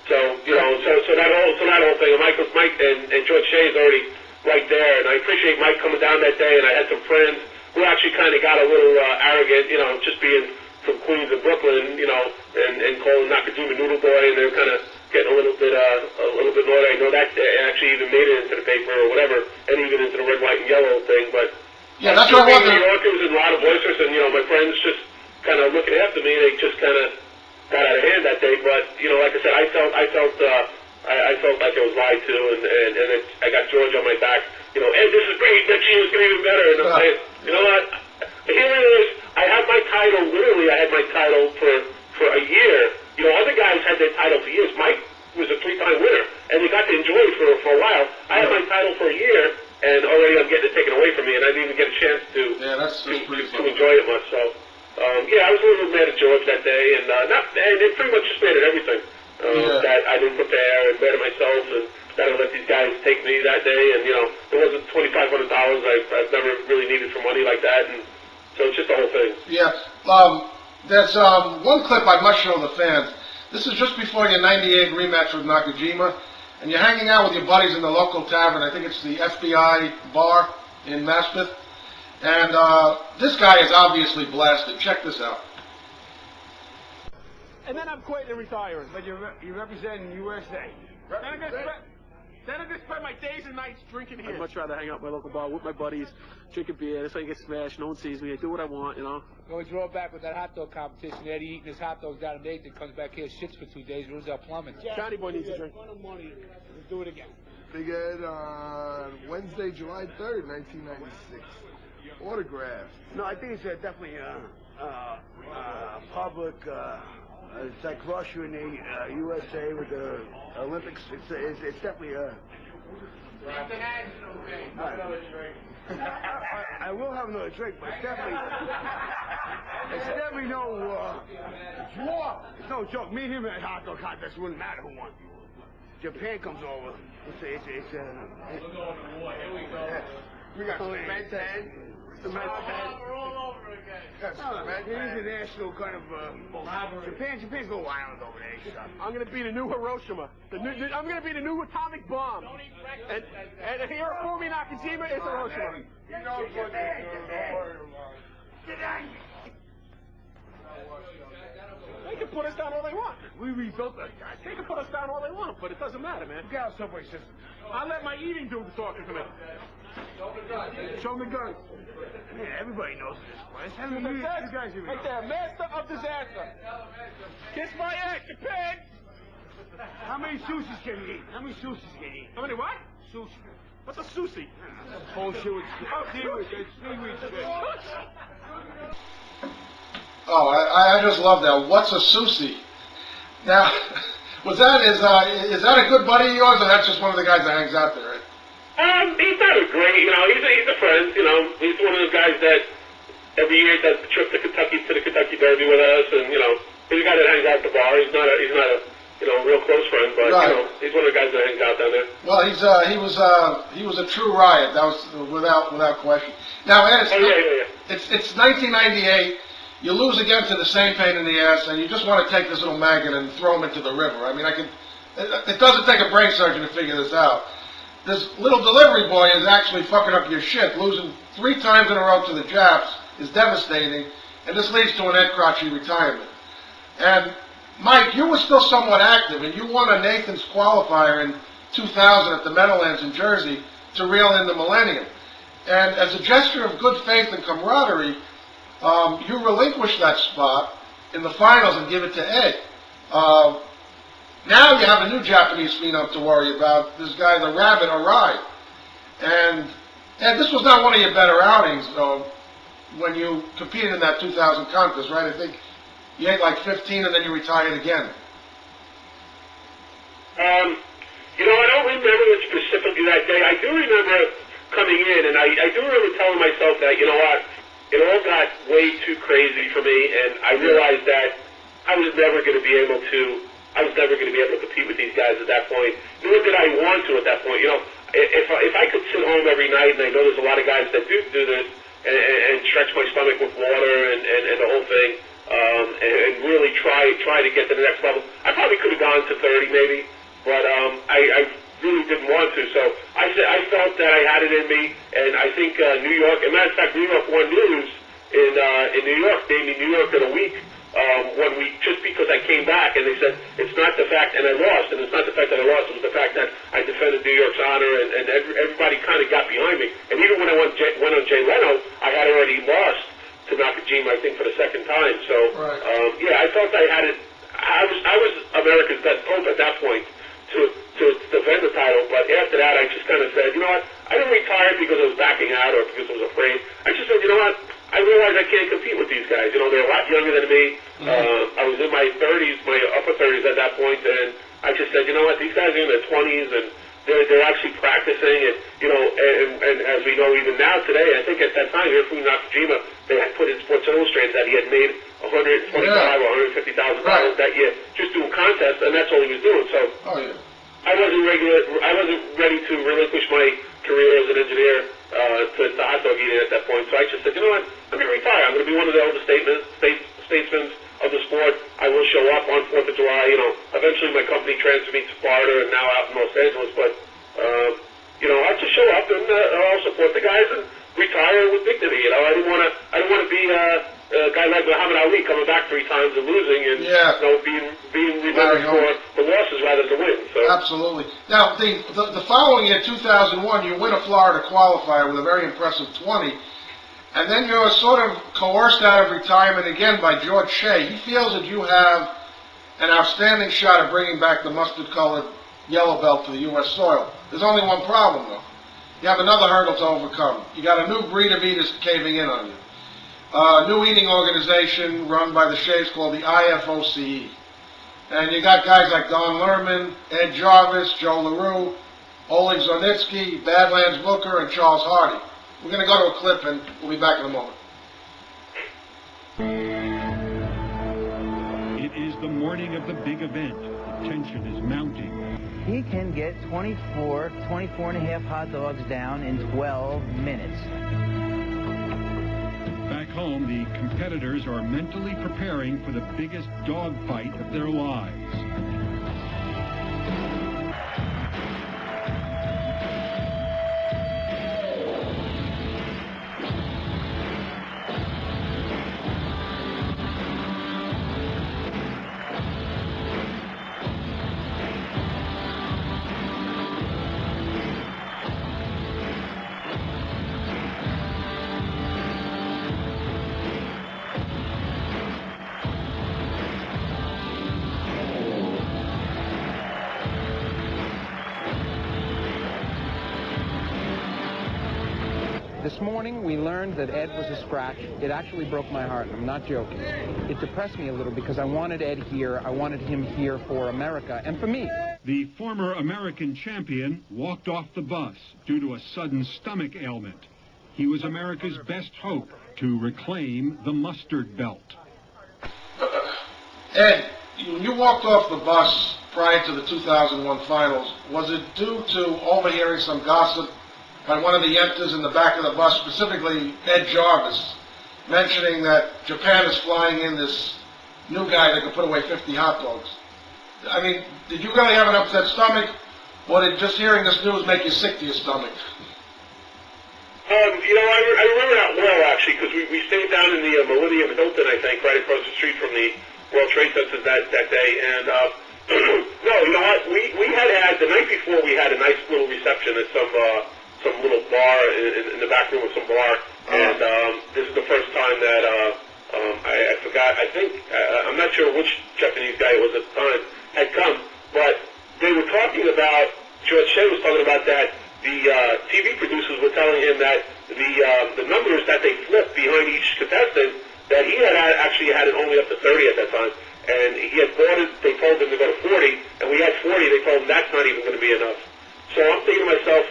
Speaker 10: So, you know, so that whole thing, Mike and George Shea is already right there, and I appreciate Mike coming down that day, and I had some friends who actually kind of got a little arrogant, you know, just being from Queens and Brooklyn, you know, and calling Nakajima Noodle Boy, and they were kind of getting a little bit naughty. I know that actually even made it into the paper or whatever, and even into the red, white, and yellow thing, but
Speaker 2: yeah, that's what I wanted.
Speaker 10: New York, it was a lot of boisterous, and, you know, my friends just kind of looking after me, they just kind of got out of hand that day, but, you know, like I said, I felt like I was lied to, and then I got George on my back, you know, Ed, this is great, next year is going to be even better, and I'm saying, you know what, here it is, I had my title, literally, I had my title for a year. You know, other guys had their title for years. Mike was a 3-time winner, and they got to enjoy it for a while. I had my title for a year, and already I'm getting it taken away from me, and I didn't even get a chance to enjoy it much, so. Yeah, I was a little mad at George that day, and it pretty much just made it everything. That I didn't prepare, and mad at myself, and that I let these guys take me that day, and, you know, it wasn't $2,500 I've never really needed for money like that, and so it's just the whole thing.
Speaker 2: Yeah, there's one clip I must show the fans. This is just before your 98 rematch with Nakajima, and you're hanging out with your buddies in the local tavern. I think it's the FBI bar in Maspeth. And this guy is obviously blasted. Check this out.
Speaker 8: And then I'm quitting and retiring. But you're representing USA. Then I'm going to spend my days and nights drinking here. I'd much rather hang out at my local bar with my buddies, drinking beer. This way I get smashed. No one sees me. I do what I want, you know.
Speaker 17: Well, we drove back with that hot dog competition. Eddie eating his hot dogs down in Nathan, comes back here, shits for 2 days, ruins our plumbing.
Speaker 8: Johnny Boy needs a drink.
Speaker 17: Let's do it again.
Speaker 13: Big Ed on Wednesday, July 3rd, 1996. Autograph.
Speaker 18: No, I think it's definitely public. It's like Russia in the USA with the Olympics. It's definitely
Speaker 13: I will have another drink, but it's definitely no draw. It's no joke. Me and him at hot dog contest wouldn't matter who won. Japan comes over. We're going to war. Here we go. We got some Mets fans. Some Mets fans. We're all over again. It is a national kind of Japan's a little island over there.
Speaker 8: I'm going to be the new Hiroshima. I'm going to be the new atomic bomb. And here at Fumi Nakajima is Hiroshima. They can put us down all they want.
Speaker 13: We rebuilt that guy.
Speaker 8: They can put us down all they want, but it doesn't matter, man.
Speaker 13: We got our subway system.
Speaker 8: I'll let my eating do the talking for me.
Speaker 13: Show them the guns. Man, everybody knows this place.
Speaker 8: You guys are right there, master of disaster. Kiss my ass, Japan.
Speaker 13: How many sushis can you eat? How many sushis can you eat?
Speaker 8: How many what?
Speaker 13: Sushi.
Speaker 8: What's a sushi?
Speaker 13: Bullshit with seaweed. Seaweed.
Speaker 2: Oh, I just love that. What's a sushi? Now, is that a good buddy of yours, or that's just one of the guys that hangs out there, right?
Speaker 10: He's not a great, he's a friend, he's one of those guys that every year does the trip to the Kentucky Derby with us, and, he's a guy that hangs out at the bar. He's not a real close friend, but,
Speaker 2: right.
Speaker 10: He's one of the guys that hangs out down there.
Speaker 2: Well, he was a true riot. That was without question. Now, Ed, it's 1998. You lose again to the same pain in the ass, and you just want to take this little maggot and throw him into the river. I mean, it doesn't take a brain surgeon to figure this out. This little delivery boy is actually fucking up your shit. Losing 3 times in a row to the Japs is devastating, and this leads to an Ed Krachie retirement. And Mike, you were still somewhat active, and you won a Nathan's qualifier in 2000 at the Meadowlands in Jersey to reel in the Millennium. And as a gesture of good faith and camaraderie, you relinquished that spot in the finals and give it to Ed. Now you have a new Japanese phenom to worry about. This guy, the Rabbit Arai. And Ed, this was not one of your better outings when you competed in that 2000 contest, right? I think you ate like 15 and then you retired again.
Speaker 10: I don't remember it specifically that day. I do remember coming in, and I do remember telling myself that, it all got way too crazy for me, and I realized that I was never going to be able to compete with these guys at that point, nor did I want to at that point. If I could sit home every night, and I know there's a lot of guys that do this, and stretch my stomach with water and the whole thing, and really try to get to the next level, I probably could have gone to 30 maybe, but I really didn't want to. So I felt that I had it in me, and I think New York, as a matter of fact, New York won news in New York, named me New York of the Week. 1 week, just because I came back, and they said it's not the fact, and I lost, and it's not the fact that I lost, it was the fact that I defended New York's honor, and everybody kind of got behind me. And even when I went on Jay Leno, I had already lost to Nakajima, I think, for the second time. So, I felt I had it. I was America's best hope at that point to defend the title, but after that, I just kind of said, you know what, I didn't retire because I was backing out or because I was afraid. I just said, you know what, I realized I can't compete with these guys. They're a lot younger than me. I was in my 30s, my upper 30s at that point, and I just said, you know what, these guys are in their 20s, and they're actually practicing, and as we know even now today, I think at that time here from Nakajima, they had put in Sports Illustrated that he had made $125,000 or $150,000 that year just doing contests, and that's all he was doing. So I wasn't ready to relinquish my career as an engineer to hot dog eating at that point. So I just said, you know what, I'm going to retire. I'm going to be one of the older statesmen of the sport. I will show up on 4th of July. Eventually my company transferred me to Florida and now out in Los Angeles. But, I'll just show up and I'll support the guys and retire with dignity. I didn't want to be a guy like Muhammad Ali coming back 3 times and losing and being remembered for the losses rather than the wins. So.
Speaker 2: Absolutely. Now, the following year, 2001, you win a Florida qualifier with a very impressive 20, and then you're sort of coerced out of retirement again by George Shea. He feels that you have an outstanding shot at bringing back the mustard-colored yellow belt to the U.S. soil. There's only one problem, though. You have another hurdle to overcome. You got a new breed of eaters caving in on you. A new eating organization run by the Shays called the IFOCE. And you got guys like Don Lerman, Ed Jarvis, Joe LaRue, Oleg Zornitsky, Badlands Booker, and Charles Hardy. We're going to go to a clip, and we'll be back in a moment.
Speaker 18: It is the morning of the big event. The tension is mounting.
Speaker 19: He can get 24 and a half hot dogs down in 12 minutes.
Speaker 18: Back home, the competitors are mentally preparing for the biggest dogfight of their lives.
Speaker 20: This morning, we learned that Ed was a scratch. It actually broke my heart. I'm not joking. It depressed me a little because I wanted Ed here. I wanted him here for America and for me.
Speaker 18: The former American champion walked off the bus due to a sudden stomach ailment. He was America's best hope to reclaim the mustard belt.
Speaker 2: Ed, you walked off the bus prior to the 2001 finals. Was it due to overhearing some gossip by one of the Yentas in the back of the bus, specifically Ed Jarvis, mentioning that Japan is flying in this new guy that could put away 50 hot dogs? I mean, did you really have an upset stomach, or did just hearing this news make you sick to your stomach?
Speaker 10: You know, I remember that well, actually, because we stayed down in the Millennium Hilton, I think, right across the street from the World Trade Center that day, and no, you know what, we had the night before, we had a nice little reception at some little bar in the back room of some bar, and this is the first time that I forgot, I think, I'm not sure which Japanese guy it was at the time, had come, but they were talking about, George Shea was talking about that the TV producers were telling him that the numbers that they flipped behind each contestant, that he had actually had it only up to 30 at that time, and he had bought it, they told him to go to 40, and we had 40, they told him that's not even going to be enough. So I'm thinking to myself,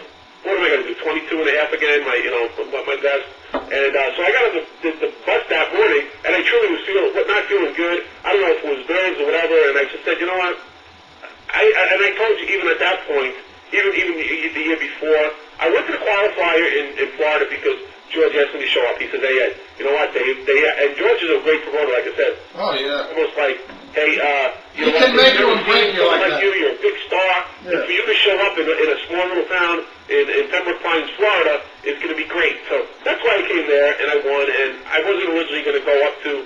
Speaker 10: what am I going to do, 22 and a half again, my best? And so I got on the bus that morning, and I truly was not feeling good. I don't know if it was nerves or whatever, and I just said, you know what, and I told you even at that point, even the year before, I went to the qualifier in Florida because George asked me to show up. He said, hey, Ed, you know what, and George is a great promoter, like I said.
Speaker 2: Oh, yeah.
Speaker 10: Almost like, hey, you know
Speaker 2: can
Speaker 10: what,
Speaker 2: make you and break you like that.
Speaker 10: You're a big star,
Speaker 2: Yeah.
Speaker 10: and for you to show up in a small little town in Pembroke Pines, Florida, is going to be great. So that's why I came there, and I won, and I wasn't originally going to go up to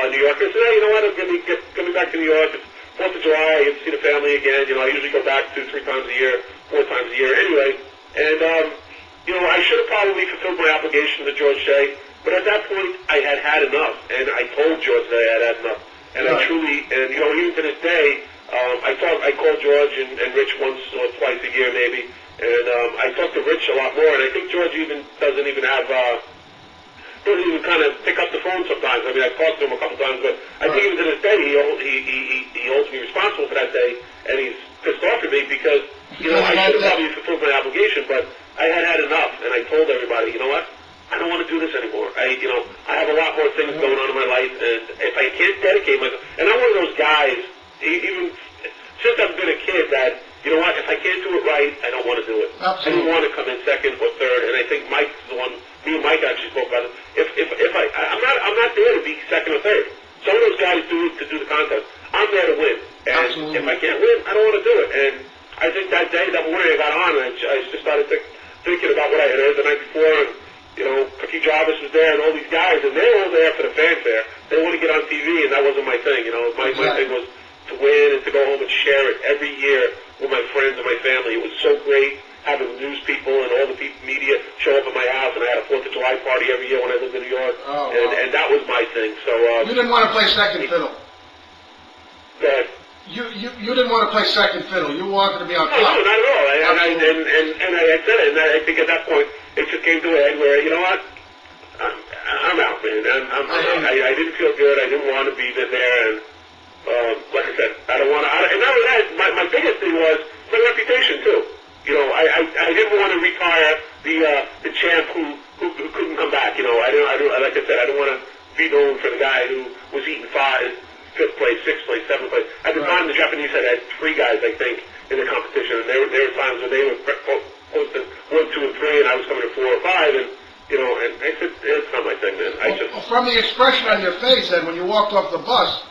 Speaker 10: New York. I said, hey, you know what, I'm going to be coming back to New York. It's 4th of July, I get to see the family again. You know, I usually go back 2-3 times a year, 4 times a year anyway. And, you know, I should have probably fulfilled my obligation to George Shea, but at that point, I had had enough, and I told George that I had had enough. And I truly, and, you know, even to this day, I call George and Rich once or twice a year maybe, and I talk to Rich a lot more, and I think George doesn't even kind of pick up the phone sometimes. I mean, I've talked to him a couple times, but I think even to this day, he holds me responsible for that day, and he's pissed off at me because, you know, I should have probably fulfilled my obligation, but I had had enough, and I told everybody, you know what, I don't want to do this anymore. I have a lot more things going on in my life, and if I can't dedicate myself, and I'm one of those guys, even since I've been a kid, that, you know what, if I can't do it right, I don't want to do it. Absolutely. I didn't want to come in second or third, and I think Mike's the one, me and Mike actually spoke about it. I'm not there to be second or third. Some of those guys do it to do the contest. I'm there to win. And absolutely. If I can't win, I don't want to do it. And I think that day, that morning I got on, and I just started thinking about what I had heard the night before, and, you know, Krachie Jarvis was there, and all these guys, and they were all there for the fanfare. They want to get on TV, and that wasn't my thing, you know. My thing was to win and to go home and share it every year with my friends and my family. It was so great having the news people and all the media show up at my house, and I had a 4th of July party every year when I lived in New York, and that was my thing. So
Speaker 2: you didn't want to play second fiddle.
Speaker 10: That
Speaker 2: you didn't want to play second fiddle. You wanted to be on top.
Speaker 10: No, not at all. And I said it, and I think at that point it just came to an end where, you know what, I'm out, man. I didn't feel good. I didn't want to be there, and like I said, I don't want to. And not only that, my biggest thing was my reputation too. You know, I be known for the guy who was eating fifth place, sixth place, seventh place. At the time, the Japanese had 3 guys, I think, in the competition, and there were times when they were posting 1, 2, and 3, and I was coming to 4 or 5, and you know, and it's not my thing, man.
Speaker 2: From the expression on your face, Ed, when you walked off the bus,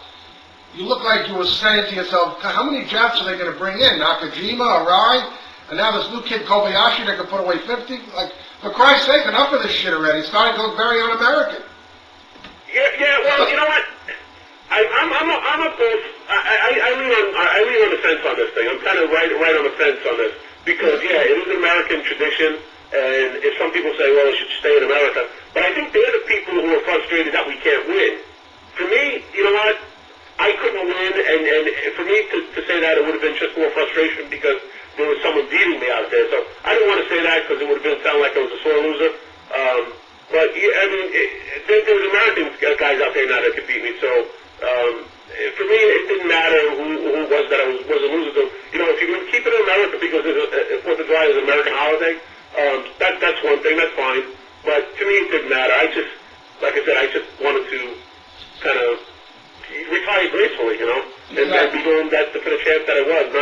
Speaker 2: you looked like you were saying to yourself, how many Japs are they going to bring in? Nakajima, Arai, and now this new kid Kobayashi that can put away 50? Like, for Christ's sake, enough of this shit already. It's starting to look very un-American.
Speaker 10: Yeah. Well, you know what? I'm a both. I lean on the fence on this thing. I'm kind of right on the fence on this because it is an American tradition, and if some people say, well, it should stay in America, but I think they're the people who are frustrated that we can't win. For me, you know what? I couldn't win, and for me to say that, it would have been just more frustration because there was someone beating me out there. So I didn't want to say that because it would have sound like I was a sore loser. But I mean, there was American guys out there now that could beat me. So for me, it didn't matter who it was that I was a loser to. You know, if you keep it in America because Fourth of July is an American holiday, that's one thing. That's fine. But to me, it didn't matter. Like I said, I just wanted to kind of retire gracefully, you know, and be doing that for the champ that I was,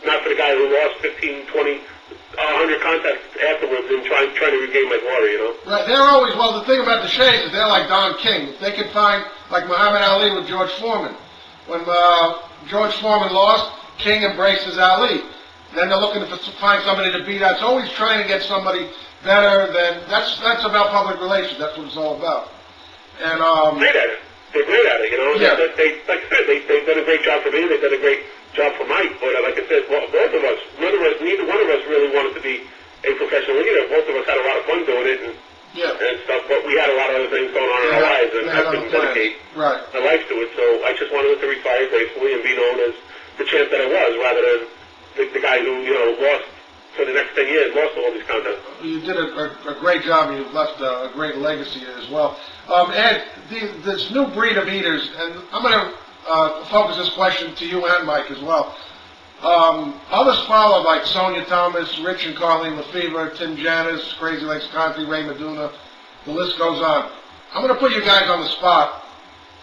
Speaker 10: not for the guy who lost 15, 20, 100 contests afterwards and trying to regain my glory, you know.
Speaker 2: Right, they're always, well, the thing about the Shays is they're like Don King. If they could find, like Muhammad Ali with George Foreman. When George Foreman lost, King embraces Ali. Then they're looking to find somebody to beat out. It's always trying to get somebody better than, that's about public relations. That's what it's all about. And,
Speaker 10: they're great at it, you know.
Speaker 2: Yeah.
Speaker 10: They, like I said, they've done a great job for me. They've done a great job for Mike. But like I said, both of us, neither one of us really wanted to be a professional leader. Both of us had a lot of fun doing it and stuff. But we had a lot of other things going on in our lives, and I couldn't dedicate my life to it. So I just wanted to retire gracefully and be known as the champ that I was, rather than the guy who, you know, lost for the next 10 years, lost all these contests.
Speaker 2: You did a great job, and you've left a great legacy as well. Ed, this new breed of eaters, and I'm going to focus this question to you and Mike as well. Others followed, like Sonia Thomas, Rich and Carlene Lefevre, Tim Janis, Crazy Legs Conti, Ray Meduna, the list goes on. I'm going to put you guys on the spot.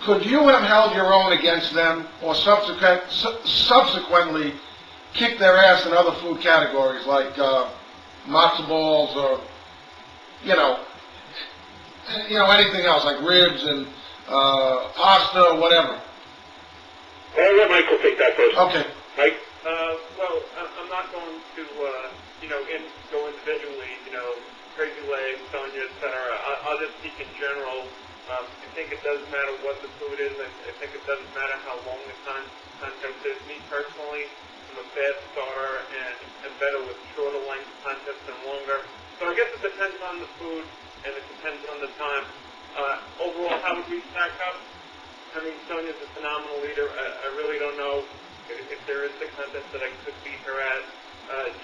Speaker 2: Could you have held your own against them, or subsequently kick their ass in other food categories like matzo balls or anything else like ribs and pasta or whatever?
Speaker 10: I'll let Michael take that first.
Speaker 2: Okay.
Speaker 10: Mike?
Speaker 4: Well, I'm not going to go individually. Crazy Legs, Sonia, etc. I'll just speak in general. I think it doesn't matter what the food is. I think it doesn't matter how long the contest is. Me personally, I'm a fast starter and I'm better with shorter length contests than longer. So I guess it depends on the food and it depends on the time. Overall, how would we stack up? I mean, Sonia's a phenomenal leader. I really don't know if there is a contest that I could beat her at.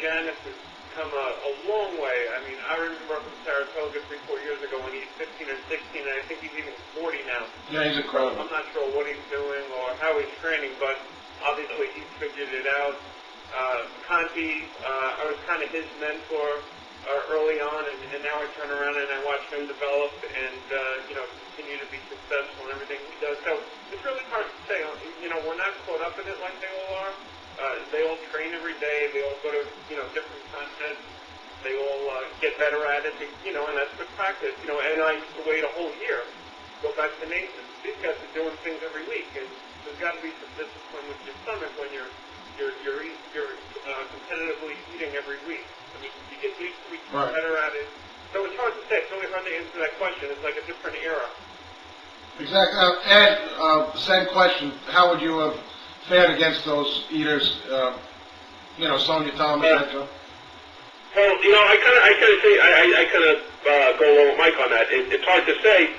Speaker 4: Janice has come a long way. I mean, I remember from Saratoga 3-4 years ago when he's 15 or 16, and I think he's even 40 now.
Speaker 2: Yeah, he's incredible.
Speaker 4: I'm not sure what he's doing or how he's training, but obviously he's figured it out. Conti, I was kind of his mentor early on, and now I turn around and I watch him develop and continue to be successful in everything he does. So it's really hard to say. We're not caught up in it like they all are. They all train every day. They all go to different contests. They all get better at it. And that's good practice. And I used to wait a whole year. Go back to Nathan. These guys are doing things every week, and there's got to be some discipline with your stomach when you're competitively eating every week. I mean, you get used to it, get better at it. So it's hard to say. It's really hard to answer that question. It's like a different era.
Speaker 2: Exactly. Ed, same question. How would you have fared against those eaters? Sonia Thomas, etc.
Speaker 10: Well, I kind of go along with Mike on that. It's hard to say.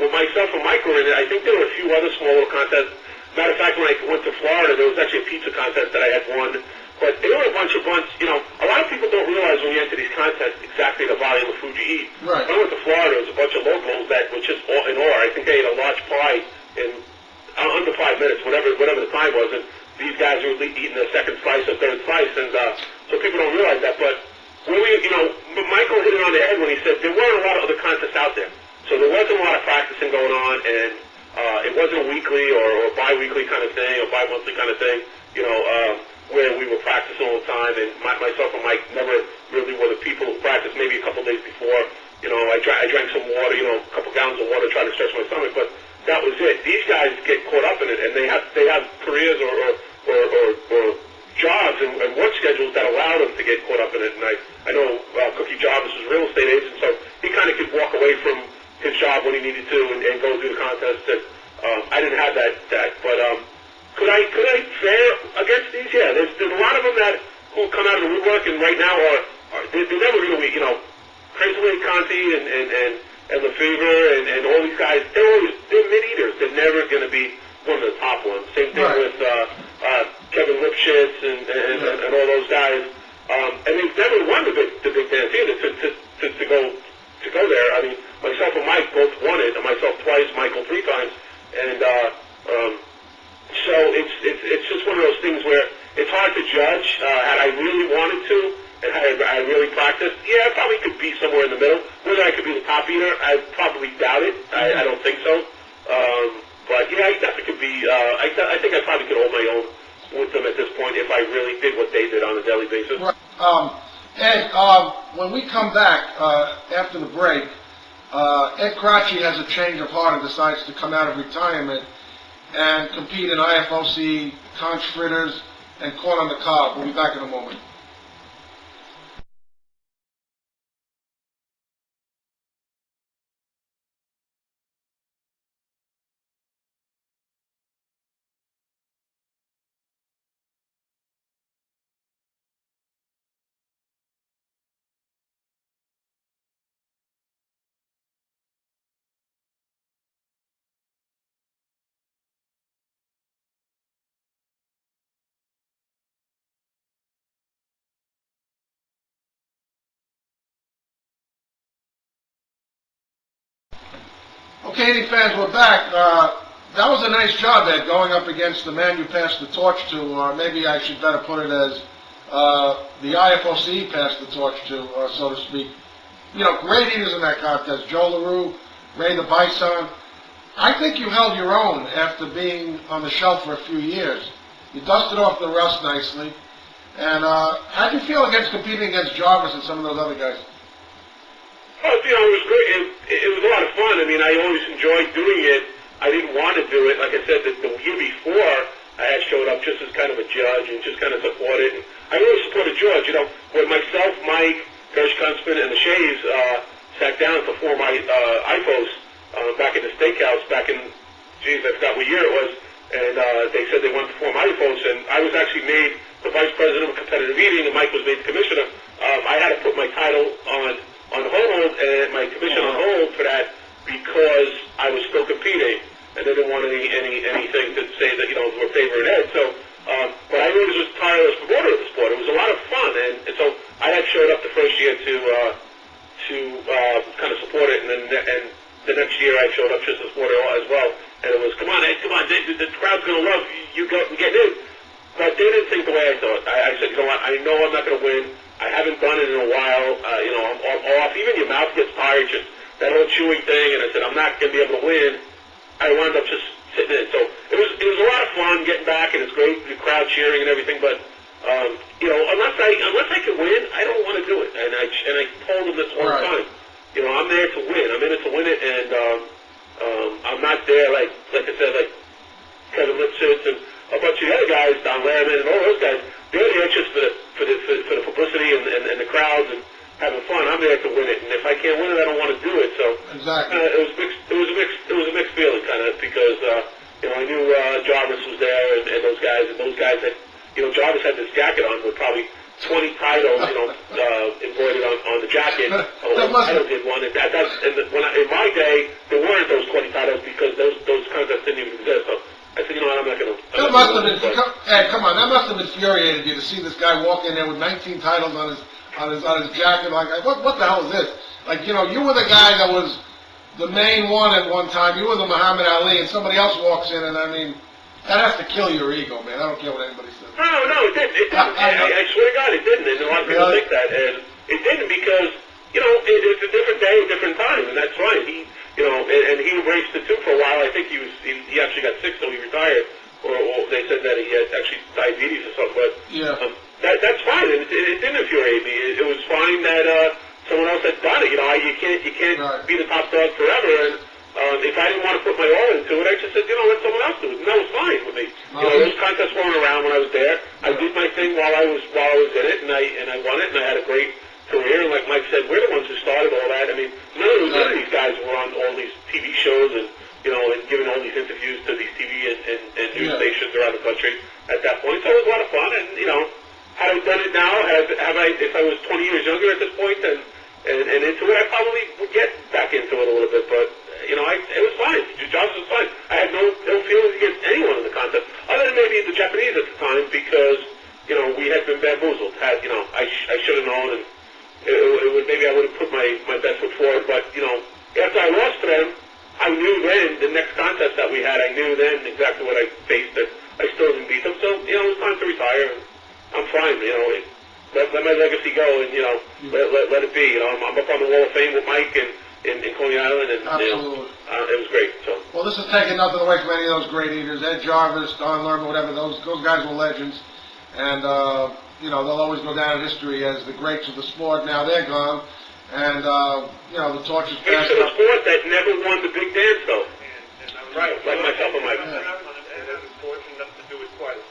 Speaker 10: With myself and Mike were in it, I think there were a few other smaller contests. Matter of fact, when I went to Florida, there was actually a pizza contest that I had won. But there were a bunch, a lot of people don't realize when you enter these contests exactly the volume of food you eat.
Speaker 2: Right.
Speaker 10: When I went to Florida, there was a bunch of locals that were just in awe. I think they ate a large pie in under 5 minutes, whatever the time was. And these guys were eating their second slice or third slice. And so people don't realize that. But when Michael hit it on the head when he said there weren't a lot of other contests out there. So there wasn't a lot of practicing going on, and it wasn't a weekly or bi-weekly kind of thing or bi-monthly kind of thing, you know, where we were practicing all the time. And myself and Mike never really were the people who practiced. Maybe a couple days before, you know, I drank some water, you know, a couple gallons of water, try to stretch my stomach, but that was it. These guys get caught up in it, and they have careers or jobs and work schedules that allow them to get caught up in it. And I know Cookie Jarvis was a real estate agent, so he kind of could walk away from his job when he needed to and go do the contest. And I didn't have that. But could I fare against these? Yeah, there's a lot of them that who come out of the woodwork and right now they're never going to be, you know, Crazy Wade Conti and Lefevre and all these guys. They're mid-eaters. They're never going to be one of the top ones. Same thing with Kevin Lipschitz and all those guys. And they've never won the big dance either to go there. I mean, myself and Mike both won it. Myself twice, Michael 3 times. And so it's just one of those things where it's hard to judge. Had I really wanted to, and had I really practiced, yeah, I probably could be somewhere in the middle. Whether I could be the top eater, I probably doubt it. I don't think so. But yeah, I definitely could be. I think I probably could hold my own with them at this point if I really did what they did on a daily basis.
Speaker 2: Right. Ed, when we come back after the break, Ed Krachie has a change of heart and decides to come out of retirement and compete in IFOC, conch fritters, and corn on the cob. We'll be back in a moment. Okay, Eddie fans, we're back. That was a nice job, Ed, going up against the man you passed the torch to, or maybe I should better put it as the IFOC passed the torch to, so to speak. You know, great eaters in that contest. Joe LaRue, Ray the Bison. I think you held your own after being on the shelf for a few years. You dusted off the rust nicely. And how do you feel against competing against Jarvis and some of those other guys?
Speaker 10: Oh, you know, it was great. It was a lot of fun. I mean, I always enjoyed doing it. I didn't want to do it. Like I said, the year before, I had showed up just as kind of a judge and just kind of supported. And I really supported George. You know, when myself, Mike, Gersh Kunstman, and the Shays sat down to form my IFOS back in the steakhouse back in, geez, I forgot what year it was. And they said they wanted to form IFOS. And I was actually made the vice president of competitive eating, and Mike was made the commissioner. I had to put my title on hold and my commission on hold for that because I was still competing and they didn't want anything to say that, you know, we're favoring Ed. So, but I really was a tireless promoter of the sport. It was a lot of fun, and so I had showed up the first year to kind of support it, and the next year I showed up just to support it as well. And it was, come on, Ed, come on, the crowd's gonna love you get in. But they didn't think the way I thought. I said, you know what, I know I'm not gonna win. I haven't done it in a while. You know, I'm off. Even your mouth gets tired, just that whole chewing thing. And I said, I'm not going to be able to win. I wound up just sitting in. So it was a lot of fun getting back, and it's great, the crowd cheering and everything. But you know, unless I can win, I don't want to do it. And I told them this all the time. You know, I'm there to win. I'm in it to win it, and I'm not there like I said, like Kevin Lipschitz and a bunch of the other guys, Don Lerman and all those guys. They're there just for the publicity and the crowds and having fun. I'm there to win it, and if I can't win it, I don't want to do it. So
Speaker 2: exactly,
Speaker 10: it was a mixed feeling, kind of, because you know, I knew Jarvis was there and those guys that, you know, Jarvis had this jacket on with probably 20 titles, you know, embroidered on the jacket. I did one, and in my day there weren't those 20 titles because those contests didn't even exist. So I said, you know what, I'm not going to...
Speaker 2: That must have been... Ed, come on, that must have infuriated you to see this guy walk in there with 19 titles on his jacket. Like, what the hell is this? Like, you know, you were the guy that was the main one at one time. You were the Muhammad Ali, and somebody else walks in, and I mean, that has to kill your ego, man. I don't care what anybody says.
Speaker 10: No, it didn't. It didn't. I swear to God, it didn't. And a lot of people think that, and it didn't because, you know, it's a different day, a different time, and that's right. you know, and he raced it too for a while. I think he actually got sick, so he retired, or they said that he had actually diabetes or something. But that's fine, and it didn't infuriate me. It was fine that someone else had done it. You know, you can't be the top dog forever. And if I didn't want to put my all into it, I just said, you know, let someone else do it. And that was fine with me. You know, those contests weren't around when I was there. I did my thing while I was in it, and I won it, and I had a great career. And like Mike said, we're the ones who started all that. I mean, none of these guys were on all these TV shows and, you know, and giving all these interviews to these TV and news stations around the country at that point. So it was a lot of fun. And, you know, had I done it now, if I was 20 years younger at this point and into it, I probably would get back into it a little bit. But, you know, it was fine. Jobs was fine. I had no ill feelings against anyone in the contest, other than maybe the Japanese at the time, because, you know, we had been bamboozled. You know, I should have known, and it would, maybe I would have put my best foot forward. But, you know, after I lost to them, I knew then, the next contest that we had, I knew then exactly what I faced, that I still didn't beat them. So, you know, it was time to retire. And I'm fine, you know. Let my legacy go, and, you know, let it be. You know, I'm up on the Wall of Fame with Mike and in Coney Island, and you know, it was great. So.
Speaker 2: Well, this is taking nothing away from any of those great eaters. Ed Jarvis, Don Lerman, whatever, those guys were legends. And, you know, they'll always go down in history as the greats of the sport. Now they're gone. And, you know, the torch is passed
Speaker 10: up. It's a sport that never won the big dance, though. Right, like myself and Mike.
Speaker 4: And I was fortunate enough to do it twice.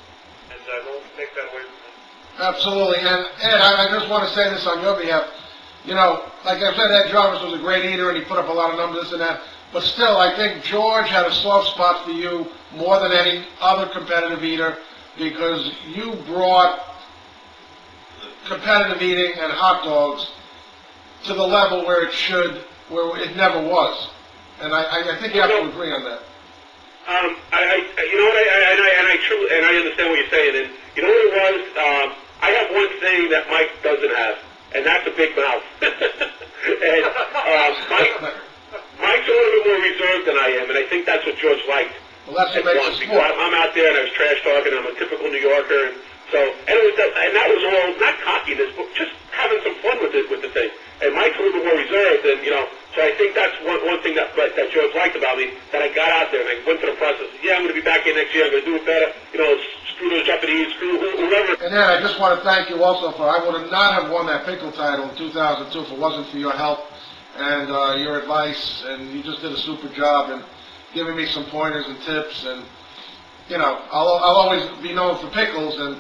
Speaker 4: And I won't take that away from him.
Speaker 2: Absolutely. And, Ed, I just want to say this on your behalf. You know, like I said, Ed Jarvis was a great eater, and he put up a lot of numbers, this and that. But still, I think George had a soft spot for you more than any other competitive eater, because you brought competitive eating and hot dogs to the level where it never was. And I think you have to agree on that.
Speaker 10: You know what, and I understand what you're saying. And you know what it was? I have one thing that Mike doesn't have, and that's a big mouth. And Mike's a little bit more reserved than I am, and I think that's what George liked.
Speaker 2: Well, that's what makes it
Speaker 10: because I'm out there and I was trash talking. I'm a typical New Yorker, and so that was all not cockiness, but just having some fun with the thing. And Mike's a little bit more reserved, and you know, so I think that's one thing that George liked about me, that I got out there and I went through the process. Yeah, I'm going to be back here next year. I'm going to do it better. You know, screw those Japanese, screw whoever.
Speaker 2: And Ed, I just want to thank you also for, I would not have won that pickle title in 2002 if it wasn't for your help and your advice, and you just did a super job in giving me some pointers and tips. And you know, I'll always be known for pickles, and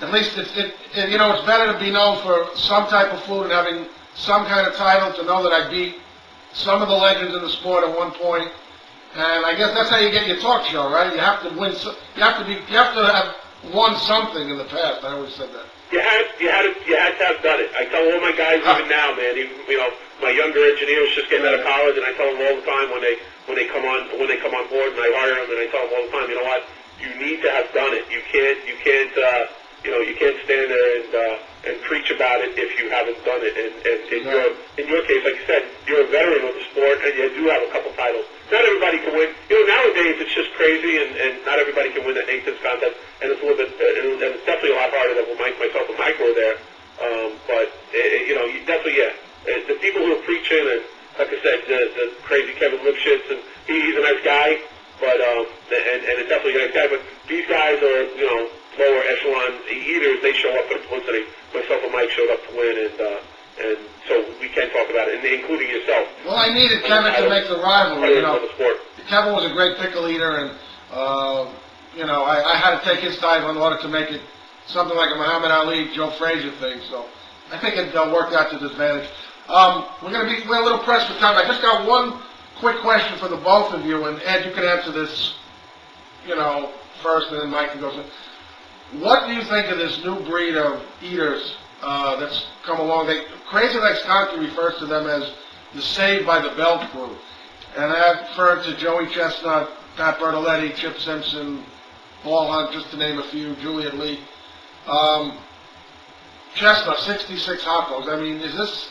Speaker 2: at least you know, it's better to be known for some type of food and having some kind of title, to know that I beat some of the legends in the sport at one point. And I guess that's how you get your talk show, right? You have to win. You have to have won something in the past. I always said that. You had to have done it. I tell all my guys even now, man. Even, you know, my younger engineers just getting out of college, and I tell them all the time when they come on board, and I hire them, and I tell them all the time, you know what? You need to have done it. You can't stand there and preach about it if you haven't done it. And in your case, like you said, you're a veteran of the sport, and you do have a couple titles. Not everybody can win. You know, nowadays it's just crazy, and not everybody can win at Nathan's contest, and it's a little bit, and it's definitely a lot harder than when myself and Mike were there. But you know, you definitely, the people who are preaching, and like I said, the crazy Kevin Lipschitz, and he's a nice guy, but and it's definitely a nice guy. But these guys are, you know, lower echelon eaters. They show up for the publicity. Myself and Mike showed up to win, and so we can talk about it, and including yourself. Well, I needed Kevin to make the rivalry. You know, Kevin was a great pickle eater, and you know, I had to take his title in order to make it something like a Muhammad Ali, Joe Frazier thing. So I think it worked out to his advantage. We're a little pressed for time. I just got one quick question for the both of you, and Ed, you can answer this, you know, first, and then Mike can go. What do you think of this new breed of eaters that's come along? Crazy Legs Country refers to them as the Saved by the Bell crew. And I've referred to Joey Chestnut, Pat Bertoletti, Chip Simpson, Ball Hunt, just to name a few, Juliet Lee. Chestnut, 66 hot dogs. I mean, is this...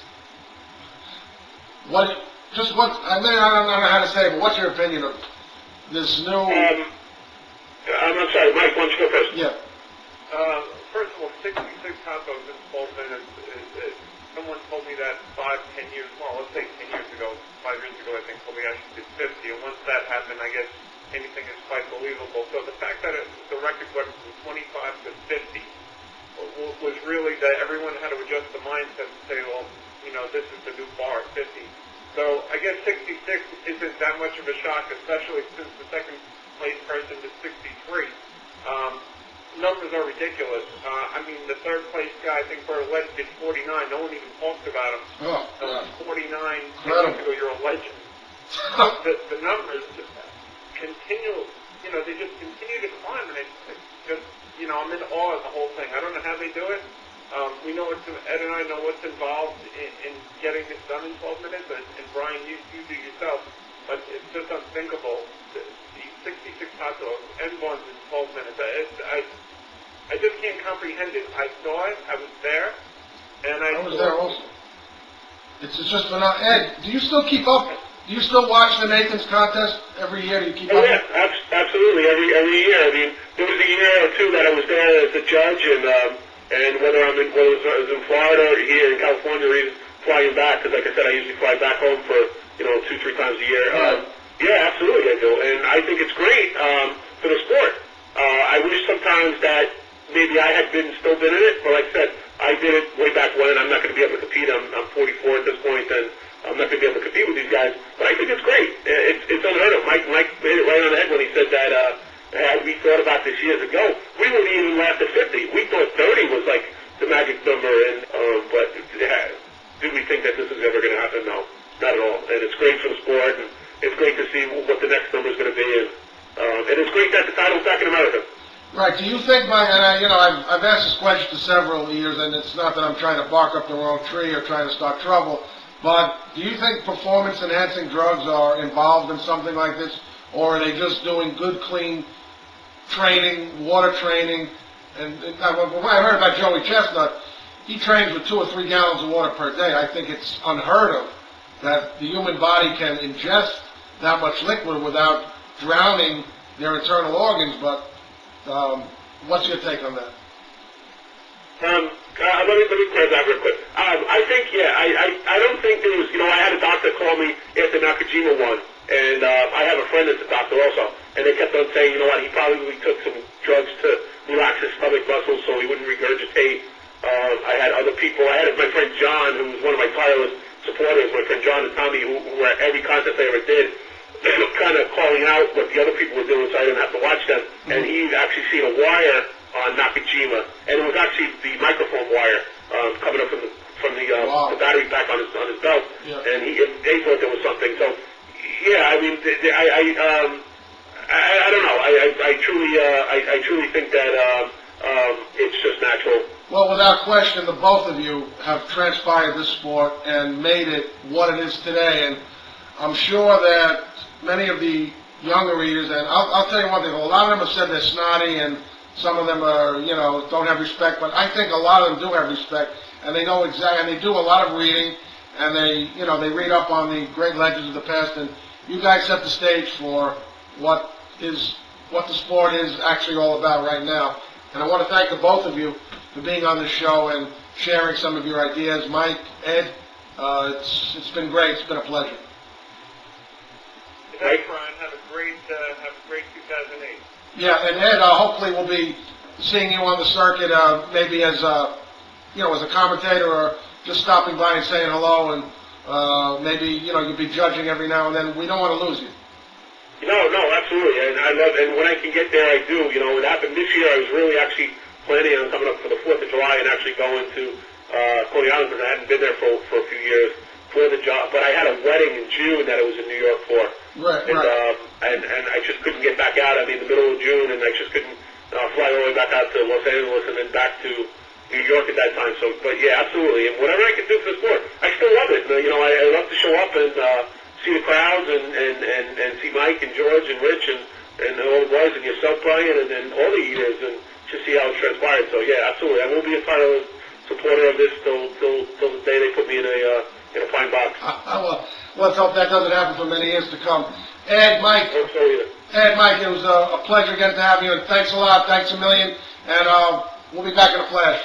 Speaker 2: I don't know how to say it, but what's your opinion of this new...
Speaker 10: I'm sorry, Mike, why don't you go first?
Speaker 2: Yeah.
Speaker 4: First of all, 66 hot dogs in Bolton. Someone told me that 5-10 years. Well, let's say 10 years ago, 5 years ago, I think, told me I should happen, I guess anything is quite believable. So the fact that the record went from 25 to 50 was really that everyone had to adjust the mindset and say, well, you know, this is the new bar, 50. So I guess 66 isn't that much of a shock, especially since the second place person is 63. Numbers are ridiculous. I mean, the third place guy, I think, for a legend did 49. No one even talked about him. 49 years ago, you're a legend. The numbers continue, you know, they just continue to climb, and it's just, you know, I'm in awe of the whole thing. I don't know how they do it. We know Ed and I know what's involved in getting this done in 12 minutes, and Brian, you do yourself, but it's just unthinkable. The 66 hot dogs and buns in 12 minutes. I just can't comprehend it. I saw it. I was there, and I
Speaker 2: was there also. It's just phenomenal. Ed, do you still keep up? Do you still watch the Nathan's contest every year? Do you keep up?
Speaker 10: Yeah, absolutely. Every year. I mean, there was a year or two that I was there as a judge, and whether I was in Florida or here in California, or even flying back, because like I said, I usually fly back home for 2-3 times a year. Yeah, absolutely, I do, and I think it's great for the sport. I wish sometimes that maybe I had still been in it, but like I said, I did it way back when. I'm not going to be able to compete. I'm 44 at this point, and I'm not going to be able to compete with these guys. But I think it's great. It's unheard of. Mike made it right on the head when he said that we thought about this years ago. We wouldn't even laughed at 50. We thought 30 was like the magic number, and but did we think that this is ever going to happen? No, not at all. And it's great for the sport, and it's great to see what the next number is going to be, and it's great that the title's back in America.
Speaker 2: Right. Do you think, Mike, and I've asked this question to several years, and it's not that I'm trying to bark up the wrong tree or trying to start trouble, but do you think performance-enhancing drugs are involved in something like this, or are they just doing good, clean training, water training? And when I heard about Joey Chestnut, he trains with 2 or 3 gallons of water per day. I think it's unheard of that the human body can ingest that much liquid without drowning their internal organs, but what's your take on that?
Speaker 10: Let me clear that real quick. I think, I don't think there was, I had a doctor call me after Nakajima won, and I have a friend that's a doctor also, and they kept on saying, you know what, he probably took some drugs to relax his stomach muscles so he wouldn't regurgitate. I had other people, I had my friend John, who was one of my tireless supporters, my friend John and Tommy, who were at every contest I ever did, kind of calling out what the other people were doing so I didn't have to watch them. And he'd actually seen a wire on Nakajima, and it was actually the microphone wire coming up from the battery pack on his belt. Yeah. And they thought there was something. So, yeah, I mean, I don't know. I truly think that it's just natural.
Speaker 2: Well, without question, the both of you have transpired this sport and made it what it is today. And I'm sure that many of the younger readers, and I'll tell you one thing, a lot of them have said they're snotty, and some of them are, don't have respect, but I think a lot of them do have respect, and they know exactly, and they do a lot of reading, and they read up on the great legends of the past, and you guys set the stage for what the sport is actually all about right now. And I want to thank the both of you for being on this show and sharing some of your ideas. Mike, Ed, it's been great. It's been a pleasure.
Speaker 4: Thanks, Brian. Have a great 2008.
Speaker 2: Yeah, and Ed, hopefully we'll be seeing you on the circuit, maybe as a commentator, or just stopping by and saying hello, and maybe you'll be judging every now and then. We don't want to lose you.
Speaker 10: No, absolutely, and I love, and when I can get there, I do. It happened this year. I was really actually planning on coming up for the 4th of July and actually going to Coney Island, because I hadn't been there for a few years for the job. But I had a wedding in June that I was in New York for.
Speaker 2: Right.
Speaker 10: And I just couldn't get back out. I mean, the middle of June, and I just couldn't fly all the way back out to Los Angeles and then back to New York at that time. So, but yeah, absolutely. And whatever I can do for the sport, I still love it. I love to show up and see the crowds and see Mike and George and Rich and all the boys and yourself, Brian, and all the eaters, and just see how it transpired. So yeah, absolutely. I will be a tireless supporter of this till the day they put me in a pine box.
Speaker 2: Well, let's hope that doesn't happen for many years to come. Ed, Mike, it was a pleasure again to have you, and thanks a lot. Thanks a million, and we'll be back in a flash.